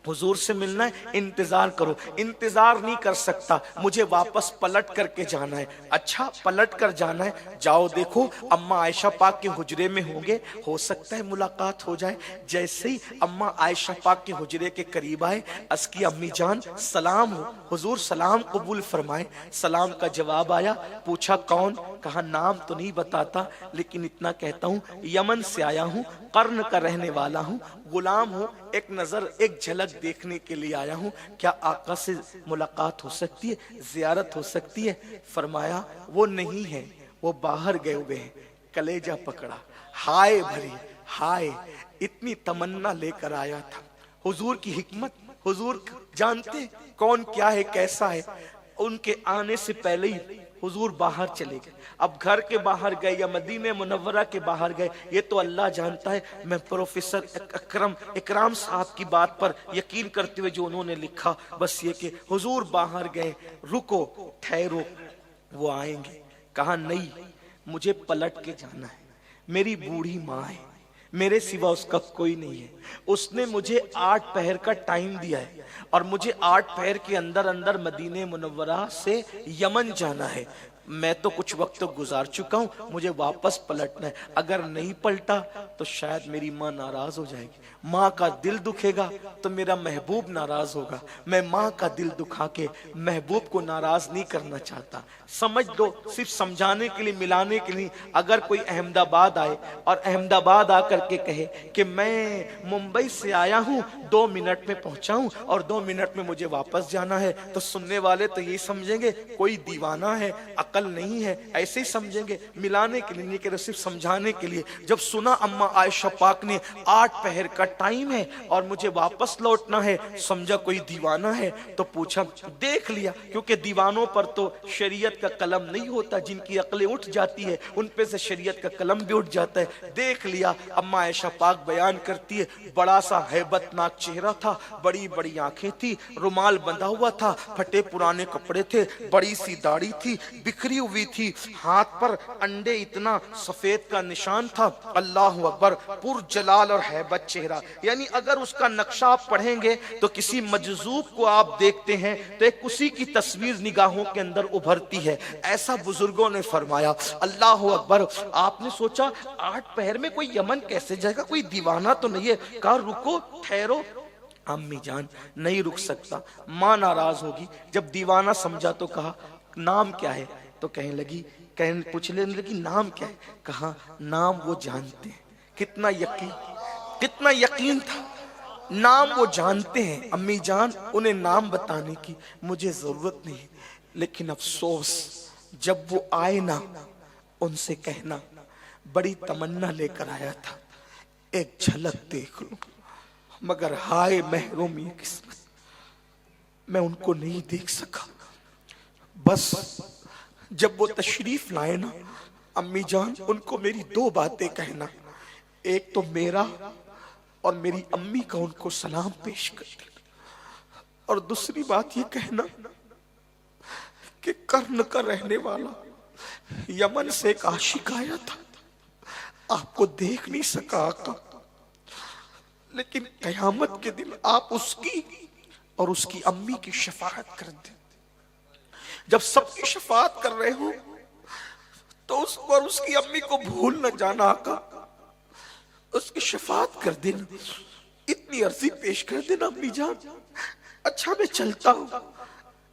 S2: حضور سے ملنا ہے، انتظار کرو۔ انتظار نہیں کر سکتا، مجھے واپس پلٹ کر کے جانا ہے۔ اچھا پلٹ کر جانا ہے، جاؤ دیکھو اماں عائشہ پاک کے حجرے میں ہوں گے، ہو سکتا ہے ملاقات ہو جائے۔ جیسے ہی اماں عائشہ پاک کے حجرے کے قریب آئے، اس کی امی جان سلام ہو، حضور سلام قبول فرمائے۔ سلام کا جواب آیا، پوچھا کون؟ کہا نام تو نہیں بتاتا لیکن اتنا کہتا ہوں یمن سے آیا ہوں، قرن کا رہنے والا ہوں، غلام ہوں، ایک نظر ایک جھلک دیکھنے کے لیے آیا ہوں، کیا آقا سے ملاقات ہو سکتی ہے، زیارت ہو سکتی ہے؟ فرمایا وہ نہیں ہے، وہ باہر گئے ہوئے ہیں۔ کلیجہ پکڑا، ہائے بھری ہائے، اتنی تمنا لے کر آیا تھا۔ حضور کی حکمت، حضور جانتے کون کیا ہے کیسا ہے۔ ان کے آنے سے پہلے ہی حضور باہر چلے گئے۔ اب گھر کے باہر گئے یا مدینہ منورہ کے باہر گئے یہ تو اللہ جانتا ہے۔ میں پروفیسر اکرام صاحب کی بات پر یقین کرتے ہوئے جو انہوں نے لکھا بس یہ کہ حضور باہر گئے، رکو ٹھہرو وہ آئیں گے۔ کہا نہیں مجھے پلٹ کے جانا ہے، میری بوڑھی ماں ہے، میرے سوا اس کا کوئی نہیں ہے، اس نے مجھے 8 پہر کا ٹائم دیا ہے اور مجھے 8 پہر کے اندر اندر مدینہ منورہ سے یمن جانا ہے۔ میں تو کچھ وقت تو گزار چکا ہوں، مجھے واپس پلٹنا ہے۔ اگر نہیں پلٹا تو شاید میری ماں ناراض ہو جائے گی، ماں کا دل دکھے گا تو میرا محبوب ناراض ہوگا۔ میں ماں کا دل دکھا کے محبوب کو ناراض نہیں کرنا چاہتا۔ سمجھ لو صرف سمجھانے کے لیے، ملانے کے لیے، اگر کوئی احمد آباد آئے اور احمد آباد آ کر کے کہے کہ میں ممبئی سے آیا ہوں، 2 منٹ میں پہنچا ہوں اور 2 منٹ میں مجھے واپس جانا ہے، تو سننے والے تو یہی سمجھیں گے کوئی دیوانہ ہے، عقل نہیں ہے ایسے ہی سمجھیں گے, ملانے کے لیے نہیں کہ صرف سمجھانے کے لیے. جب سنا اما عائشہ پاک نے 8 پہر کا ٹائم ہے اور مجھے واپس لوٹنا ہے, سمجھا کوئی دیوانہ ہے, تو پوچھا, دیکھ لیا, کیونکہ دیوانوں پر تو شریعت کا قلم نہیں ہوتا, جن کی عقلیں اٹھ جاتی ہے ان پہ سے شریعت کا قلم بھی اٹھ جاتا ہے. دیکھ لیا. اما عائشہ پاک بیان کرتی ہے, بڑا سا ہیبت ناک چہرہ تھا, بڑی بڑی آنکھیں تھی, رومال بندھا ہوا تھا, پھٹے پرانے کپڑے تھے, بڑی سی داڑھی تھی, بکھری ہوئی تھی, ہاتھ پر انڈے اتنا سفید کا نشان تھا. اللہ اکبر, پر جلال اور ہیبت چہرہ. یعنی اگر اس کا نقشہ آپ پڑھیں گے تو کسی مجذوب کو آپ دیکھتے ہیں تو ایک اسی کی تصویر نگاہوں کے اندر ابھرتی ہے. ایسا بزرگوں نے فرمایا. اللہ اکبر. آپ نے سوچا 8 پہر میں کوئی یمن کیسے جائے گا, کوئی دیوانہ تو نہیں ہے. کہا رکو, ٹھہرو. امی جان نہیں رک سکتا. ماں ناراض ہوگی. جب دیوانہ سمجھا تو کہا نام کیا ہے, تو کہنے لگی, پوچھنے لگی نام کیا ہے, کہا نام وہ جانتے ہیں. کتنا یقین تھا, نام وہ جانتے ہیں. امی جان انہیں نام بتانے کی مجھے ضرورت نہیں, لیکن افسوس جب وہ آئے نا ان سے کہنا بڑی تمنا لے کر آیا تھا, ایک جھلک دیکھ لوں, مگر ہائے محرومی قسمت, میں ان کو نہیں دیکھ سکا. بس جب وہ تشریف لائے نا امی جان, ان کو میری 2 باتیں کہنا. ایک تو میرا اور میری امی کا ان کو سلام پیش کر دینا, اور دوسری بات یہ کہنا کہ قرن کا رہنے والا یمن سے ایک عاشق آیا تھا, آپ کو دیکھ نہیں سکا آقا, لیکن قیامت کے دن آپ اس کی اور اس کی امی کی شفاعت کر دیں. جب سب کی شفاعت کر رہے ہو تو اس کو اور اس کی امی کو بھول نہ جانا آقا, اس کی شفاعت کر دینا. اتنی عرضی پیش کر دینا امی جان. اچھا میں چلتا ہوں.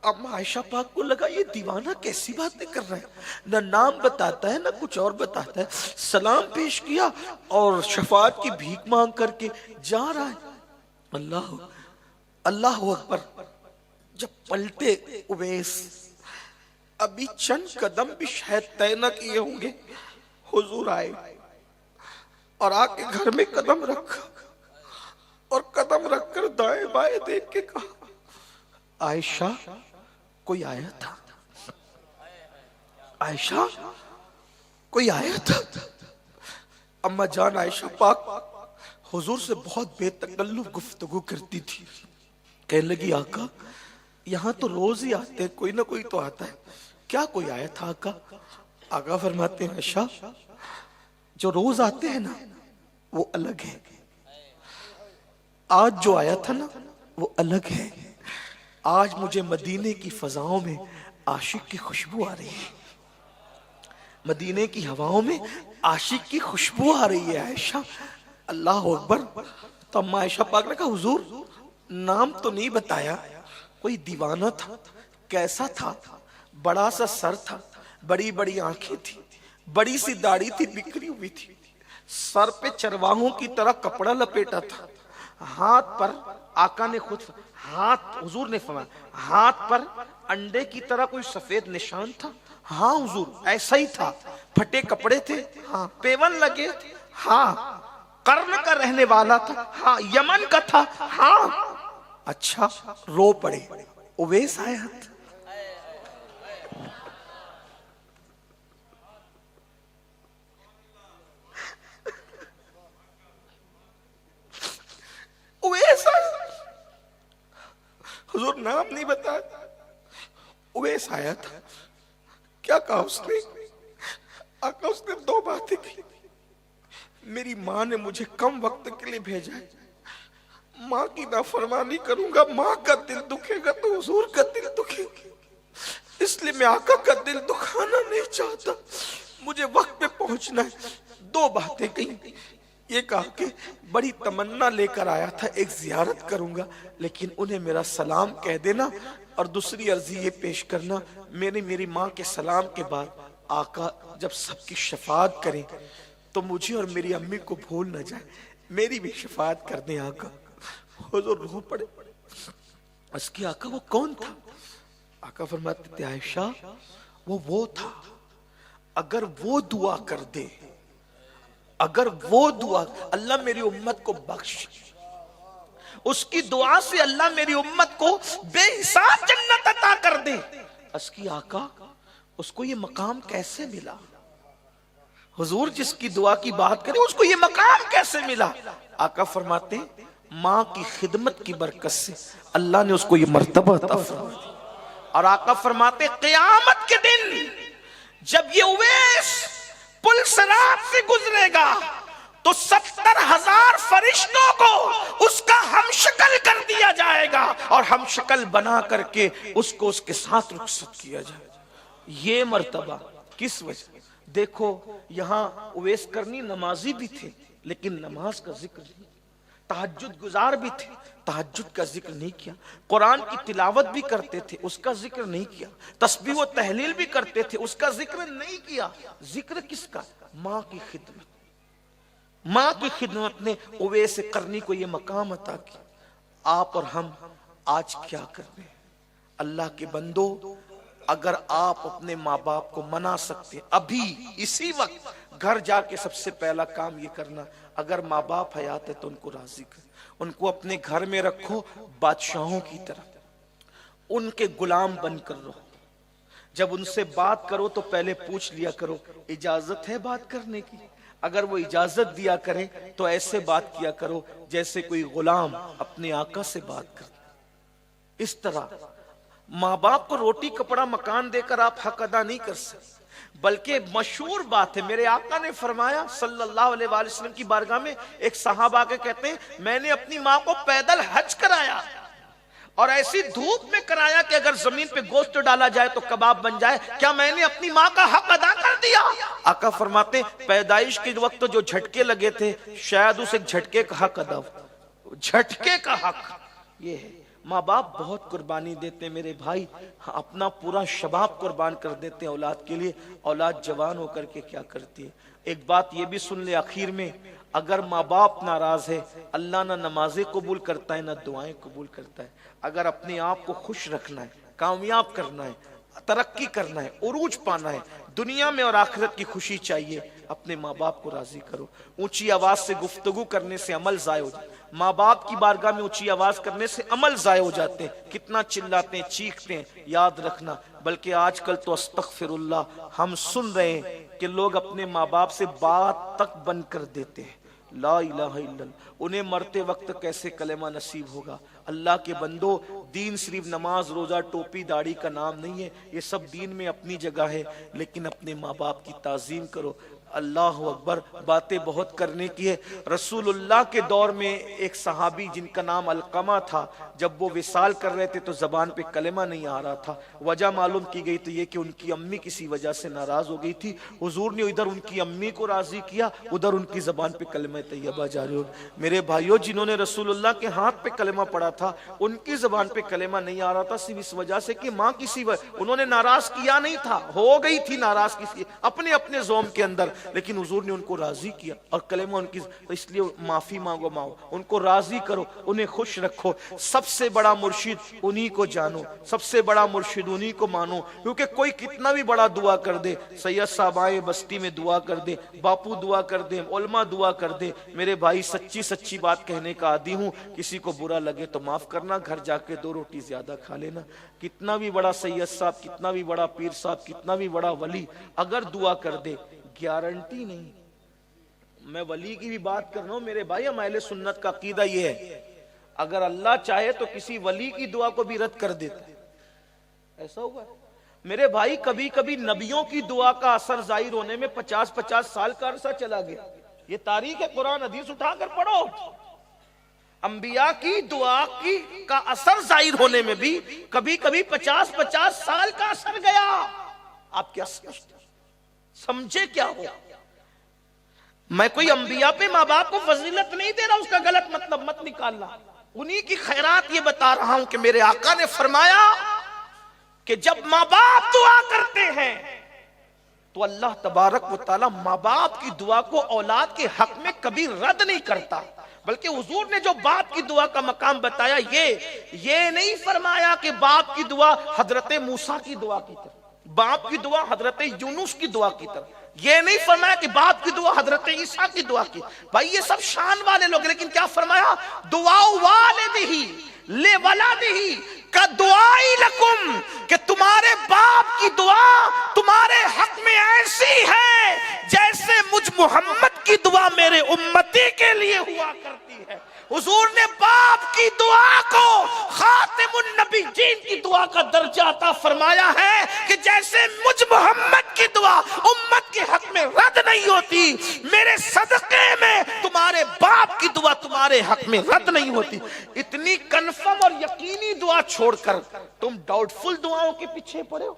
S2: اما عائشہ پاک کو لگا یہ دیوانہ کیسی باتیں کر رہا ہے, نہ نام بتاتا ہے نہ کچھ اور بتاتا ہے. سلام پیش کیا اور شفاعت کی بھیک مانگ کر کے جا رہا ہے. اللہ اکبر. جب پلٹے اویس, ابھی چند قدم بھی شاید طے نہ کیے ہوں گے, حضور آئے اور آ کے گھر میں قدم رکھا, اور قدم رکھ کر دائیں بائیں دیکھ کے کہا عائشہ کوئی آیا تھا, عائشہ کوئی آیا تھا. اما جان عائشہ پاک حضور سے بہت بے تکلف گفتگو کرتی تھی. کہنے لگی آقا یہاں تو روز ہی آتے ہیں, کوئی نہ کوئی تو آتا ہے, کیا کوئی آیا تھا آقا؟ آقا فرماتے ہیں عائشہ جو روز آتے ہیں نا وہ الگ ہے, آج جو آیا تھا نا وہ الگ ہے. آج مجھے مدینے کی فضاؤں میں عاشق کی خوشبو آ رہی ہے, مدینے کی ہواؤں میں عاشق کی خوشبو آ رہی ہے عائشہ. اللہ اکبر. تو اما عائشہ پاک نے کہا حضور نام تو نہیں بتایا, کوئی دیوانہ تھا, کیسا تھا؟ بڑا سا سر تھا, بڑی بڑی آنکھیں تھی, بڑی سی داڑھی تھی, بکھری ہوئی تھی, سر پہ چرواہوں کی طرح کپڑا لپیٹا تھا, ہاتھ پر آقا نے خود حضور نے فرمایا ہاتھ پر انڈے کی طرح کوئی سفید نشان تھا. ہاں حضور ایسا ہی تھا, پھٹے کپڑے تھے, ہاں پیون لگے تھے, ہاں قرن کا رہنے والا تھا, ہاں یمن کا تھا, ہاں. اچھا رو پڑے. اویس آیا تھا. اویس آیا. حضور نام نہیں بتایا, اویس آیا تھا. کیا کہا اس نے؟ آقا اس نے 2 باتیں کی. میری ماں نے مجھے کم وقت کے لیے بھیجا ہے, ماں کی نافرمانی کروں گا ماں کا دل دکھے گا تو حضور کا دل دکھے گا, اس لیے میں آقا کا دل دکھانا نہیں چاہتا, مجھے وقت پہ پہنچنا ہے. 2 باتیں کہیں. یہ کہا کہ بڑی تمنا لے کر آیا تھا, ایک زیارت کروں گا, لیکن انہیں میرا سلام کہہ دینا, اور دوسری عرضی یہ پیش کرنا میری ماں کے سلام کے بعد آقا جب سب کی شفاعت کریں تو مجھے اور میری امی کو بھول نہ جائے, میری بھی شفاعت کر دیں آقا. حضور رو پڑے. اس کی آقا وہ کون تھا؟ آقا فرماتے تھے عائشہ وہ تھا. اگر وہ دعا کر دے, اگر وہ دعا, اللہ میری امت کو بخش, اس کی دعا سے اللہ میری امت کو بے حساب جنت عطا کر دے. اس کی آقا اس کو یہ مقام کیسے ملا؟ حضور جس کی دعا کی بات کرے اس کو یہ مقام کیسے ملا؟ آقا فرماتے ماں کی خدمت کی برکت سے اللہ نے اس کو یہ مرتبہ عطا فرمایا. اور آقا فرماتے قیامت کے دن جب یہ اویس پل صراط سے گزرے گا تو 70,000 فرشتوں کو اس کا ہم شکل کر دیا جائے گا اور ہم شکل بنا کر کے اس کو اس کے ساتھ رخصت کیا جائے گا. یہ مرتبہ کس وجہ؟ دیکھو یہاں اویس کرنی نمازی بھی تھے لیکن نماز کا ذکر نہیں, تہجد گزار بھی تھے, تہجد کا ذکر نہیں کیا, قرآن کی تلاوت بھی کرتے تھے اس کا ذکر نہیں کیا, تسبیح و تحلیل بھی کرتے تھے اس کا ذکر نہیں کیا. ذکر کس کا؟ ماں کی خدمت. ماں کی خدمت نے اویس کرنی کو یہ مقام عطا کیا. آپ اور ہم آج کیا کر رہے ہیں؟ اللہ کے بندو, اگر آپ اپنے ماں باپ کو منا سکتے ہیں ابھی اسی وقت گھر جا کے سب سے پہلا کام یہ کرنا, اگر ماں باپ حیات ہے تو ان کو راضی کر, ان کو اپنے گھر میں رکھو بادشاہوں کی طرح, ان کے غلام بن کر رہو. جب ان سے بات کرو تو پہلے پوچھ لیا کرو اجازت ہے بات کرنے کی. اگر وہ اجازت دیا کرے تو ایسے بات کیا کرو جیسے کوئی غلام اپنے آقا سے بات کرتا. اس طرح ماں باپ کو روٹی کپڑا مکان دے کر آپ حق ادا نہیں کر سکتے, بلکہ مشہور بات ہے میرے آقا نے فرمایا صلی اللہ علیہ وآلہ وسلم کی بارگاہ میں, ایک صحابہ کے کہتے ہیں میں نے اپنی ماں کو پیدل حج کرایا اور ایسی دھوپ میں کرایا کہ اگر زمین پہ گوشت ڈالا جائے تو کباب بن جائے, کیا میں نے اپنی ماں کا حق ادا کر دیا؟ آقا فرماتے پیدائش کے وقت جو جھٹکے لگے تھے شاید اسے جھٹکے کا حق ادا ہو, جھٹکے کا حق یہ ہے. ماں باپ بہت قربانی دیتے ہیں میرے بھائی, اپنا پورا شباب قربان کر دیتے ہیں اولاد کے لیے. اولاد جوان ہو کر کے کیا کرتی ہے؟ ایک بات یہ بھی سن لے آخر میں, اگر ماں باپ ناراض ہے اللہ نہ نمازیں قبول کرتا ہے نہ دعائیں قبول کرتا ہے. اگر اپنے آپ کو خوش رکھنا ہے, کامیاب کرنا ہے, ترقی کرنا ہے, عروج پانا ہے, دنیا میں اور آخرت کی خوشی چاہیے, اپنے ماں باپ کو راضی کرو. اونچی آواز سے گفتگو کرنے سے عمل ضائع ہو جائے, ماں باپ کی بارگاہ میں اونچی آواز کرنے سے عمل ضائع ہو جاتے ہیں. کتنا چلاتے ہیں چیختے ہیں, یاد رکھنا. بلکہ آج کل تو استغفر اللہ ہم سن رہے ہیں کہ لوگ اپنے ماں باپ سے بات تک بند کر دیتے ہیں. لا الہ الا اللہ, انہیں مرتے وقت کیسے کلمہ نصیب ہوگا؟ اللہ کے بندو, دین صرف نماز روزہ ٹوپی داڑھی کا نام نہیں ہے, یہ سب دین میں اپنی جگہ ہے, لیکن اپنے ماں باپ کی تعظیم کرو. اللہ اکبر, باتیں بہت کرنے کی ہے. رسول اللہ کے دور میں ایک صحابی جن کا نام علقمہ تھا, جب وہ وصال کر رہے تھے تو زبان پہ کلمہ نہیں آ رہا تھا. وجہ معلوم کی گئی تو یہ کہ ان کی امی کسی وجہ سے ناراض ہو گئی تھی. حضور نے ادھر ان کی امی کو راضی کیا, ادھر ان کی زبان پہ کلمہ طیبہ جاری ہو. میرے بھائیوں, جنہوں نے رسول اللہ کے ہاتھ پہ کلمہ پڑھا تھا ان کی زبان پہ کلمہ نہیں آ رہا تھا, صرف اس وجہ سے کہ ماں کسی انہوں نے ناراض کیا نہیں تھا, ہو گئی تھی ناراض کسی اپنے اپنے زوم کے اندر, لیکن حضور نے ان کو راضی کیا اور کلمہ ان کی, اس لیے معافی مانگو ماؤ, ان کو راضی کرو, انہیں خوش رکھو. سب سے بڑا مرشد انہی کو جانو, سب سے بڑا مرشد انہی کو مانو, کیونکہ کوئی کتنا بھی بڑا دعا کر دے, سید صاحب آئے بستی میں دعا کر دے, باپو دعا کر دے, علماء دعا کر دے. میرے بھائی سچی بات کہنے کا عادی ہوں, کسی کو برا لگے تو معاف کرنا, گھر جا کے 2 روٹی زیادہ کھا لینا. کتنا بھی بڑا سید صاحب, کتنا بھی بڑا پیر صاحب, کتنا بھی بڑا ولی اگر دعا کر دے, گارنٹی نہیں. میں ولی کی بھی بات کر رہا ہوں میرے بھائی, ہم اہل سنت کا عقیدہ یہ ہے اگر اللہ چاہے تو کسی ولی کی دعا کو بھی رد کر دیتا. ایسا ہوا میرے بھائی, کبھی کبھی نبیوں کی دعا کا اثر ظاہر ہونے میں 50 سال کا عرصہ چلا گیا. یہ تاریخ ہے, قرآن حدیث اٹھا کر پڑھو. انبیاء کی دعا کا اثر ظاہر ہونے میں بھی کبھی 50 سال کا اثر گیا. آپ کیا سمجھے کیا ہو؟ میں کوئی انبیاء پہ ماں باپ کو فضیلت نہیں دے رہا, اس کا غلط مطلب مت نکالنا. انہی کی خیرات یہ بتا رہا ہوں کہ میرے آقا نے فرمایا کہ جب ماں باپ دعا کرتے ہیں تو اللہ تبارک و تعالی ماں باپ کی دعا کو اولاد کے حق میں کبھی رد نہیں کرتا. بلکہ حضور نے جو باپ کی دعا کا مقام بتایا, یہ نہیں فرمایا کہ باپ کی دعا حضرت موسیٰ کی دعا کی طرح, باپ کی دعا حضرت یونس کی دعا کی طرح. یہ نہیں فرمایا کہ باپ کی دعا حضرت عیسیٰ کی دعا کی. بھائی یہ سب شان والے لوگ, لیکن کیا فرمایا؟ دعا والدہ لے ولدہ کا دعائی لکم, کہ تمہارے باپ کی دعا تمہارے حق میں ایسی ہے جیسے مجھ محمد کی دعا میرے امتی کے لیے ہوا کرتی ہے. حضور نے باپ کی دعا کو خاتم النبیین کی دعا کا درجہ عطا فرمایا ہے کہ جیسے مجھ محمد کی دعا امت کے حق میں رد نہیں ہوتی, میرے صدقے میں تمہارے باپ کی دعا تمہارے حق میں رد نہیں ہوتی. اتنی کنفرم اور یقینی دعا چھوڑ کر تم ڈاؤٹ فل دعاؤں کے پیچھے پڑے ہو.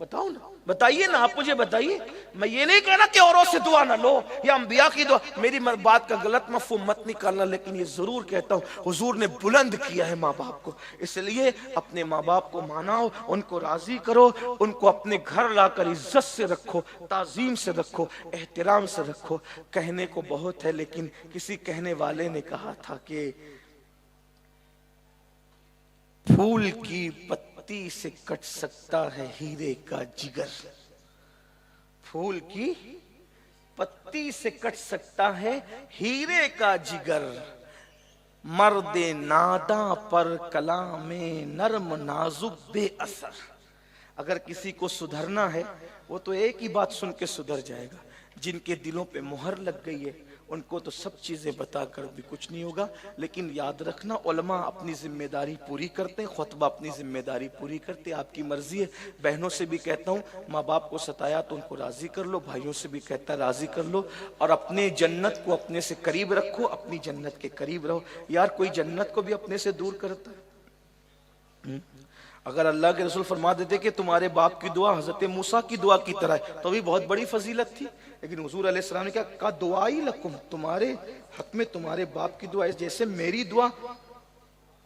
S2: بتاؤ نا, بتائیے نا, آپ مجھے بتائیے. میں یہ نہیں کہنا کہ اوروں سے دعا نہ لو یا انبیاء کی دعا, میری بات کا غلط مفہوم مت نکالنا, لیکن یہ ضرور کہتا ہوں حضور نے بلند کیا ہے ماں باپ کو, اس لیے اپنے ماں باپ کو ماناؤ, ان کو راضی کرو, ان کو اپنے گھر لا کر عزت سے رکھو, تعظیم سے رکھو, احترام سے رکھو. کہنے کو بہت ہے, لیکن کسی کہنے والے نے کہا تھا کہ پھول کی پتی سے کٹ سکتا ہے ہیرے کا جگر, پھول کی پتی سے کٹ سکتا ہے ہیرے کا جگر, مرد ناداں پر کلام نرم نازک بے اثر. اگر کسی کو سدھرنا ہے وہ تو ایک ہی بات سن کے سدھر جائے گا. جن کے دلوں پہ مہر لگ گئی ہے ان کو تو سب چیزیں بتا کر بھی کچھ نہیں ہوگا. لیکن یاد رکھنا, علماء اپنی ذمہ داری پوری کرتے, خطبہ اپنی ذمہ داری پوری کرتے, آپ کی مرضی ہے. بہنوں سے بھی کہتا ہوں, ماں باپ کو ستایا تو ان کو راضی کر لو, بھائیوں سے بھی کہتا راضی کر لو, اور اپنے جنت کو اپنے سے قریب رکھو, اپنی جنت کے قریب رہو. یار کوئی جنت کو بھی اپنے سے دور کرتا ہے؟ اگر اللہ کے رسول فرما دیتے کہ تمہارے باپ کی دعا حضرت موسیٰ کی دعا کی طرح ہے تو بھی بہت بڑی فضیلت تھی. لیکن حضور علیہ السلام نے کہا دعائی لکم, تمہارے حق میں تمہارے باپ کی دعا ہے جیسے میری دعا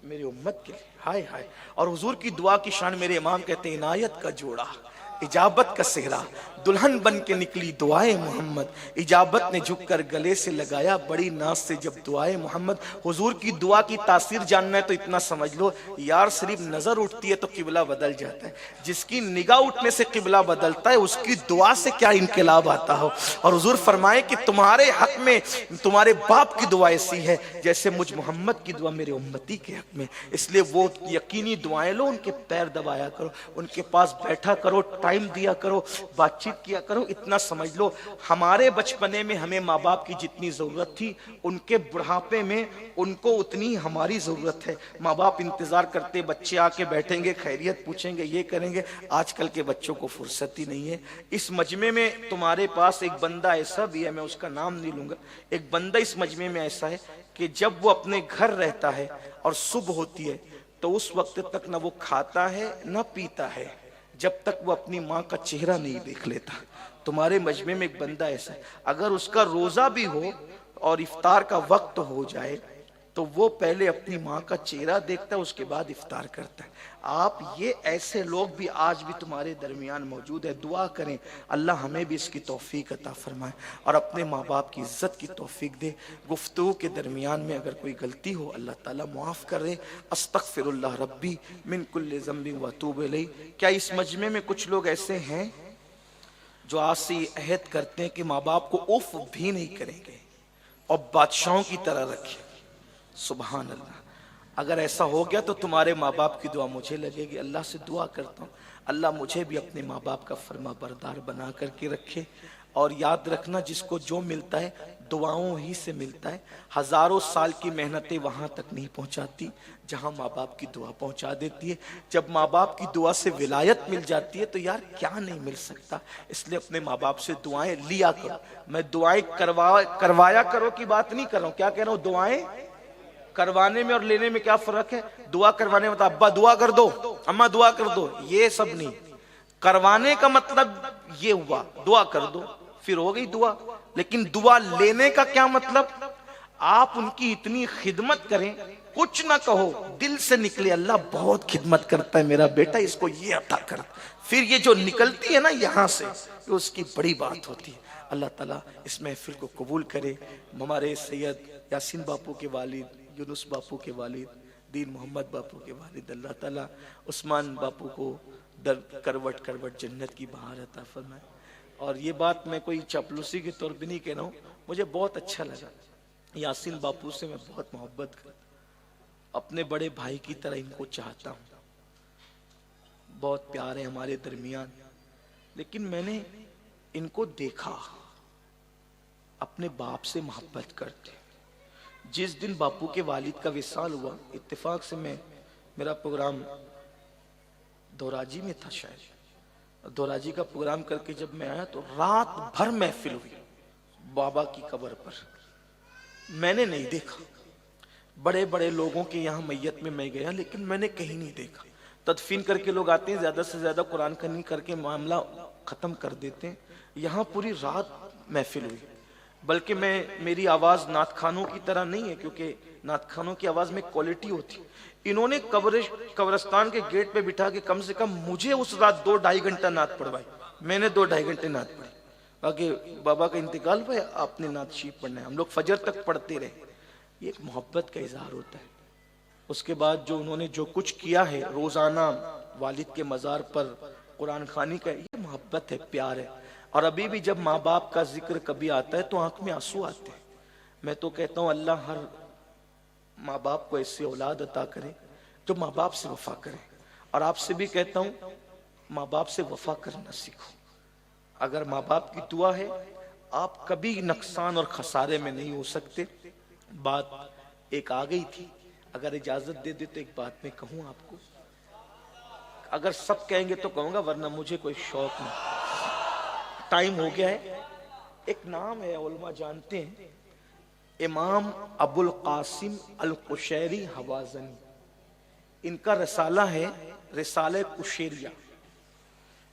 S2: میری امت کے لیے. ہائے ہائے. اور حضور کی دعا کی شان میرے امام کہتے ہیں عنایت کا جوڑا, اجابت کا صحرا, دلہن بن کے نکلی دعائے محمد, اجابت نے جھک کر گلے سے لگایا بڑی ناز سے جب دعائے محمد. حضور کی دعا کی تاثیر جاننا ہے تو اتنا سمجھ لو یار, صرف نظر اٹھتی ہے تو قبلہ بدل جاتا ہے. جس کی نگاہ اٹھنے سے قبلہ بدلتا ہے اس کی دعا سے کیا انقلاب آتا ہو. اور حضور فرمائے کہ تمہارے حق میں تمہارے باپ کی دعا ایسی ہے جیسے مجھ محمد کی دعا میرے امتی کے حق میں. اس لیے وہ یقینی دعائیں لو, ان کے پیر دبایا کرو, ان کے پاس بیٹھا کرو, ٹائم دیا کرو, بات چیت کیا کرو. اتنا سمجھ لو ہمارے بچپنے میں ہمیں ماں باپ کی جتنی ضرورت تھی ان کے بڑھاپے میں ان کو اتنی ہماری ضرورت ہے. ماں باپ انتظار کرتے بچے آ کے بیٹھیں گے, خیریت پوچھیں گے, یہ کریں گے. آج کل کے بچوں کو فرصت ہی نہیں ہے. اس مجمع میں تمہارے پاس ایک بندہ ایسا بھی ہے, میں اس کا نام نہیں لوں گا, ایک بندہ اس مجمع میں ایسا ہے کہ جب وہ اپنے گھر رہتا ہے اور صبح ہوتی ہے تو اس وقت تک نہ وہ کھاتا ہے نہ پیتا ہے جب تک وہ اپنی ماں کا چہرہ نہیں دیکھ لیتا. تمہارے مجمع میں ایک بندہ ایسا ہے, اگر اس کا روزہ بھی ہو اور افطار کا وقت ہو جائے تو وہ پہلے اپنی ماں کا چہرہ دیکھتا ہے, اس کے بعد افطار کرتا ہے. آپ یہ ایسے لوگ بھی آج بھی تمہارے درمیان موجود ہے. دعا کریں اللہ ہمیں بھی اس کی توفیق عطا فرمائے اور اپنے ماں باپ کی عزت کی توفیق دے. گفتگو کے درمیان میں اگر کوئی غلطی ہو اللہ تعالیٰ معاف کر دے. استغفر اللہ ربی من کل ذنب واتوب الیہ. کیا اس مجمع میں کچھ لوگ ایسے ہیں جو آج سے عہد کرتے ہیں کہ ماں باپ کو اف بھی نہیں کریں گے اور بادشاہوں کی طرح رکھیں؟ سبحان اللہ. اگر ایسا ہو گیا تو تمہارے ماں باپ کی دعا مجھے لگے گی. اللہ سے دعا کرتا ہوں اللہ مجھے بھی اپنے ماں باپ کا فرما بردار بنا کر کے رکھے. اور یاد رکھنا جس کو جو ملتا ہے دعاؤں ہی سے ملتا ہے. ہزاروں سال کی محنتیں وہاں تک نہیں پہنچاتی جہاں ماں باپ کی دعا پہنچا دیتی ہے. جب ماں باپ کی دعا سے ولایت مل جاتی ہے تو یار کیا نہیں مل سکتا. اس لیے اپنے ماں باپ سے دعائیں لیا کرو. میں دعائیں کروایا کرو کی بات نہیں کر رہا ہوں. کیا کہہ رہا ہوں؟ دعائیں کروانے میں اور لینے میں کیا فرق ہے؟ دعا کروانے میں ابا دعا کر دو, اماں دعا کر دو, یہ سب نہیں. کروانے کا مطلب یہ ہوا دعا کر دو پھر ہو گئی دعا. لیکن دعا لینے کا کیا مطلب؟ آپ ان کی اتنی خدمت کریں, کچھ نہ کہو, دل سے نکلے اللہ بہت خدمت کرتا ہے میرا بیٹا, اس کو یہ عطا کر. پھر یہ جو نکلتی ہے نا یہاں سے یہ اس کی بڑی بات ہوتی ہے. اللہ تعالیٰ اس محفل کو قبول کرے. ہمارے سید یاسین باپو کے والد, یونس باپو کے والد, دین محمد باپو کے والد, اللہ تعالیٰ عثمان باپو کو در کروٹ کروٹ جنت کی بہار عطا فرمائے. اور یہ بات میں کوئی چاپلوسی کے طور پہ نہیں کہہ رہا ہوں, مجھے بہت اچھا لگا. یاسین باپو سے میں بہت محبت کرتا ہوں, اپنے بڑے بھائی کی طرح ان کو چاہتا ہوں, بہت پیار ہے ہمارے درمیان. لیکن میں نے ان کو دیکھا اپنے باپ سے محبت کرتے. جس دن باپو کے والد کا وصال ہوا, اتفاق سے میرا پروگرام دوراجی میں تھا, شاید دوراجی کا پروگرام کر کے جب میں آیا تو رات بھر محفل ہوئی بابا کی قبر پر. میں نے نہیں دیکھا, بڑے بڑے لوگوں کے یہاں میت میں گیا لیکن میں نے کہیں نہیں دیکھا. تدفین کر کے لوگ آتے ہیں, زیادہ سے زیادہ قرآن خوانی کر کے معاملہ ختم کر دیتے ہیں. یہاں پوری رات محفل ہوئی. بلکہ میری آواز نعت خانوں کی طرح نہیں ہے, کیونکہ نعت خانوں کی آواز میں کوالٹی ہوتی. انہوں نے قبرستان کے گیٹ پہ بٹھا کے کم سے کم مجھے اس رات 2-2.5 گھنٹہ نعت پڑھوائی. میں نے 2-2.5 گھنٹے نعت پڑھی. باقی بابا کا انتقال پہ آپ نے نعت شریف پڑھنا ہے, ہم لوگ فجر تک پڑھتے رہے. یہ ایک محبت کا اظہار ہوتا ہے. اس کے بعد جو انہوں نے جو کچھ کیا ہے روزانہ والد کے مزار پر قرآن خوانی کا, یہ محبت ہے, پیار ہے. اور ابھی بھی جب ماں باپ کا ذکر کبھی آتا ہے تو آنکھ میں آنسو آتے ہیں. میں تو کہتا ہوں اللہ ہر ماں باپ کو ایسی اولاد عطا کرے جو ماں باپ سے وفا کرے. اور آپ سے بھی کہتا ہوں ماں باپ سے وفا کرنا سیکھو. اگر ماں باپ کی دعا ہے آپ کبھی نقصان اور خسارے میں نہیں ہو سکتے. بات ایک آ گئی تھی, اگر اجازت دے دے تو ایک بات میں کہوں آپ کو. اگر سب کہیں گے تو کہوں گا, ورنہ مجھے کوئی شوق نہیں. ٹائم ہو گیا ہے. ایک نام ہے علماء جانتے ہیں, امام ابو القاسم القشیری حوازنی. ان کا رسالہ ہے رسالہ قشیریہ.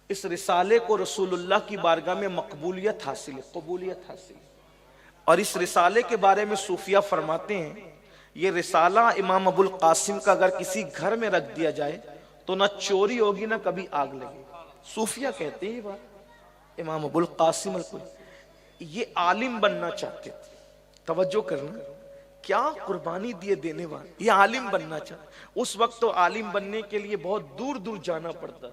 S2: اس رسالے کو رسول اللہ کی بارگاہ میں مقبولیت حاصل ہے, قبولیت حاصل ہے. اور اس رسالے کے بارے میں صوفیہ فرماتے ہیں یہ رسالہ امام ابو القاسم کا اگر کسی گھر میں رکھ دیا جائے تو نہ چوری ہوگی نہ کبھی آگ لگے. صوفیہ کہتے ہیں یہ بات. امام ابو القاسم یہ عالم بننا چاہتے تھے. توجہ کرنا, کیا قربانی دیے دینے والے. یہ عالم بننا چاہتے. اس وقت تو عالم بننے کے لیے بہت دور دور جانا پڑتا,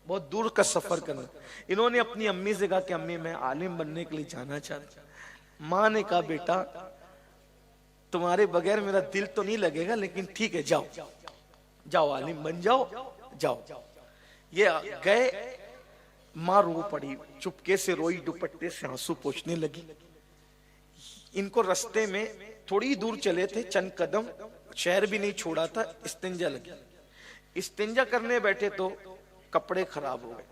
S2: بہت دور کا سفر کرنا. انہوں نے اپنی امی سے کہا کہ امی میں عالم بننے کے لیے جانا چاہتا. ماں نے کہا بیٹا تمہارے بغیر میرا دل تو نہیں لگے گا, لیکن ٹھیک ہے جاؤ جاؤ عالم بن جاؤ جاؤ. یہ گئے, ماں رو پڑی, چپکے سے روئی, دوپٹے سے آنسو پوچھنے لگی. ان کو رستے میں تھوڑی دور چلے تھے, چند قدم, شہر بھی نہیں چھوڑا تھا, استنجا لگی. استنجا کرنے بیٹھے تو کپڑے خراب ہو گئے.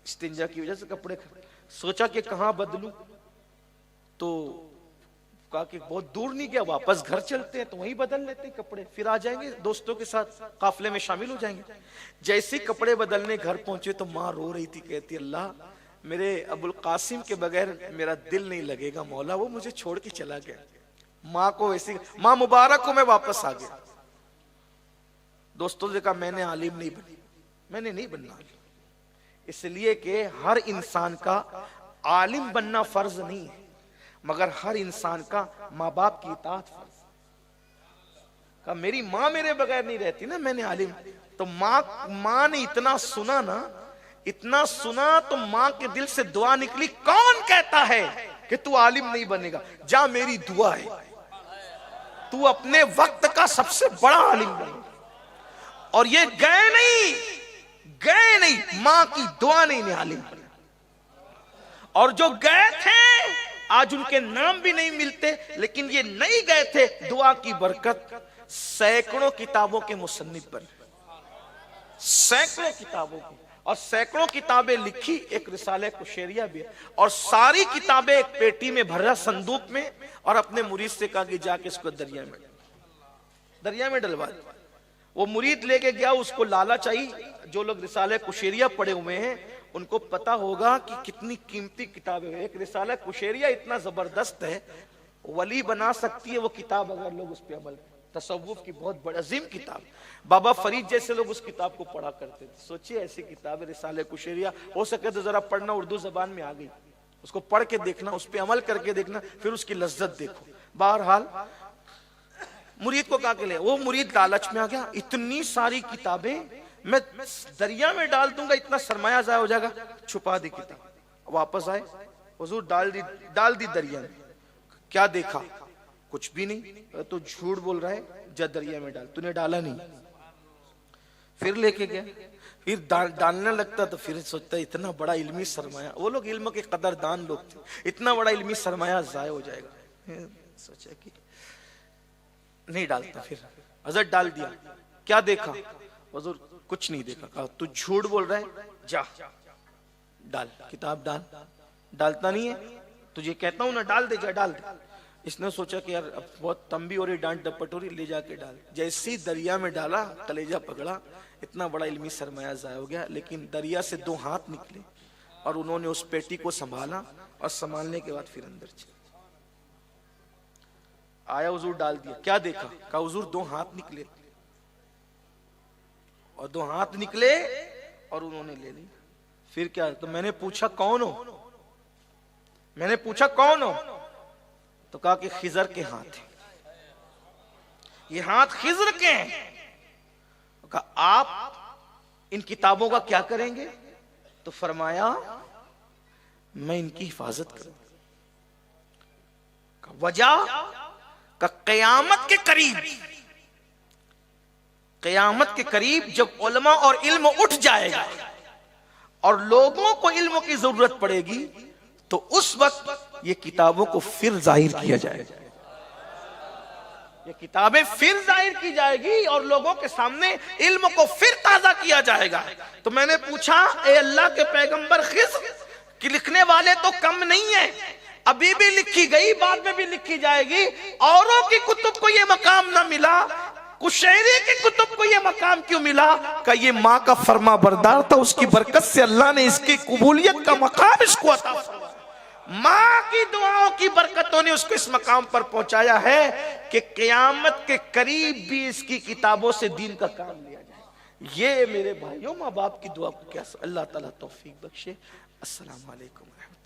S2: استنجا کی وجہ سے کپڑے خراب. سوچا کہ کہاں بدلوں, تو کہا کہ بہت دور نہیں گیا, واپس گھر چلتے ہیں تو وہیں بدل لیتے ہیں کپڑے, پھر آ جائیں گے دوستوں کے ساتھ قافلے میں شامل ہو جائیں گے. جیسے کپڑے بدلنے گھر پہنچے تو ماں رو رہی تھی, کہتی اللہ میرے ابو القاسم کے بغیر میرا دل نہیں لگے گا مولا, وہ مجھے چھوڑ کے چلا گیا. ماں کو ویسی, ماں مبارک کو میں واپس آ گیا. دوستوں سے کہا میں نے عالم نہیں بنی, میں نے نہیں بننا عالم, اس لیے کہ ہر انسان کا عالم بننا فرض نہیں ہے, مگر ہر انسان کا ماں باپ کی اطاعت فرض. کہا میری ماں میرے بغیر نہیں رہتی نا, میں نے عالم. تو ماں نے اتنا سنا نا, اتنا سنا تو ماں کے دل سے دعا نکلی, کون کہتا ہے کہ تو عالم نہیں بنے گا, جا میری دعا ہے تو اپنے وقت کا سب سے بڑا عالم بنے. اور یہ گئے نہیں, ماں کی دعا نے انہیں عالم بنا. اور جو گئے تھے آج ان کے نام بھی نہیں ملتے, لیکن یہ نہیں گئے تھے, دعا کی برکت سینکڑوں کتابوں کے مصنف بنے, سینکڑوں کتابوں کی. اور سینکڑوں کتابیں لکھی, ایک رسالہ قشیریہ بھی ہے. اور ساری کتابیں ایک پیٹی میں بھرا, صندوق میں, اور اپنے مرید سے کہا کہ جا کے اس کو دریا میں ڈلوا دے. وہ مرید لے کے گیا, اس کو لالچ آئی. جو لوگ رسالہ قشیریہ پڑھے ہوئے ہیں ان کو پتا ہوگا کہ کتنی قیمتی کتابیں ہیں. ایک رسالہ قشیریہ اتنا زبردست ہے, ولی بنا سکتی ہے وہ کتاب اگر لوگ اس پہ عمل کریں. تصوف کی بہت بڑی عظیم کتاب. بابا فرید جیسے لوگ اس کتاب کو پڑھا کرتے تھے. سوچئے ایسی کتاب رسالہ قشیریہ, ہو سکے تو ذرا پڑھنا, اردو زبان میں آ گئی, اس کو پڑھ کے دیکھنا, اس پہ عمل کر کے دیکھنا, پھر اس کی لذت دیکھو. بہرحال مرید کو کہا کہ لے, وہ مرید لالچ میں آ گیا. اتنی ساری کتابیں میں دریا میں ڈال دوں گا اتنا سرمایہ ضائع ہو جائے گا. چھپا دی کتاب, واپس آئے, حضور ڈال دی دریا میں. کیا دیکھا؟ کچھ بھی نہیں. تو جھوٹ بول رہا ہے, جا دریا میں ڈال. تو نے ڈالا نہیں. پھر لے کے گیا, پھر ڈالنے لگتا تو پھر سوچتا ہے اتنا بڑا علمی سرمایہ, وہ لوگ علم کے قدردان لوگ تھے, اتنا بڑا علمی سرمایہ ضائع ہو جائے گا. سوچا کہ نہیں ڈالتا. پھر حضرت ڈال دیا. کیا دیکھا؟ حضور کچھ نہیں دیکھا. کہا تو جھوٹ بول رہا ہے, جا ڈال کتاب ڈال. ڈالتا نہیں ہے, تجھے کہتا ہوں نا ڈال دے, جا ڈال دے. اس نے سوچا کہ یار اب بہت تنبی ہو رہی, ڈانٹ ڈپٹ ہو رہی, لے جا کے ڈال. جیسے ہی دریا میں ڈالا کلیجہ پکڑا, اتنا بڑا علمی سرمایہ ضائع ہو گیا. لیکن دریا سے 2 ہاتھ نکلے اور انہوں نے اس پیٹی کو سنبھالا, اور سنبھالنے کے بعد پھر اندر چلے. آیا حضور ڈال دیا. کیا دیکھا؟ کہا حضور 2 ہاتھ نکلے, اور 2 ہاتھ نکلے اور انہوں نے لے لی. پھر کیا؟ تو میں نے پوچھا کون ہو؟ میں نے پوچھا کون ہو؟ تو کہا کہ خضر کے ہاتھ ہیں, یہ ہاتھ خضر کے ہیں. کہا آپ ان کتابوں کا کیا کریں گے؟ تو فرمایا میں ان کی حفاظت کروں. وجہ کہ قیامت کے قریب جب علماء اور علم اٹھ جائے گا اور لوگوں کو علم کی ضرورت پڑے گی, تو اس وقت یہ کتابوں کو پھر ظاہر کیا جائے گا. یہ کتابیں پھر ظاہر کی جائے گی اور لوگوں کے سامنے علم کو پھر تازہ کیا جائے گا. تو میں نے پوچھا اے اللہ کے پیغمبر, خضر کہ لکھنے والے تو کم نہیں ہیں, ابھی بھی لکھی گئی, بعد میں بھی لکھی جائے گی. اوروں کی کتب کو یہ مقام نہ ملا, کشیری کی کتب کو یہ مقام کیوں ملا؟ کہ یہ ماں کا فرما بردار تھا, اس کی برکت سے اللہ نے اس کی قبولیت کا مقام اس کو عطا فرمایا. ماں کی دعاؤں کی برکتوں نے اس کو اس مقام پر پہنچایا ہے کہ قیامت کے قریب بھی اس کی کتابوں سے دین کا کام لیا جائے. یہ میرے بھائیوں ماں باپ کی دعا کو کیا اللہ تعالیٰ توفیق بخشے. السلام علیکم ورحمۃ اللہ.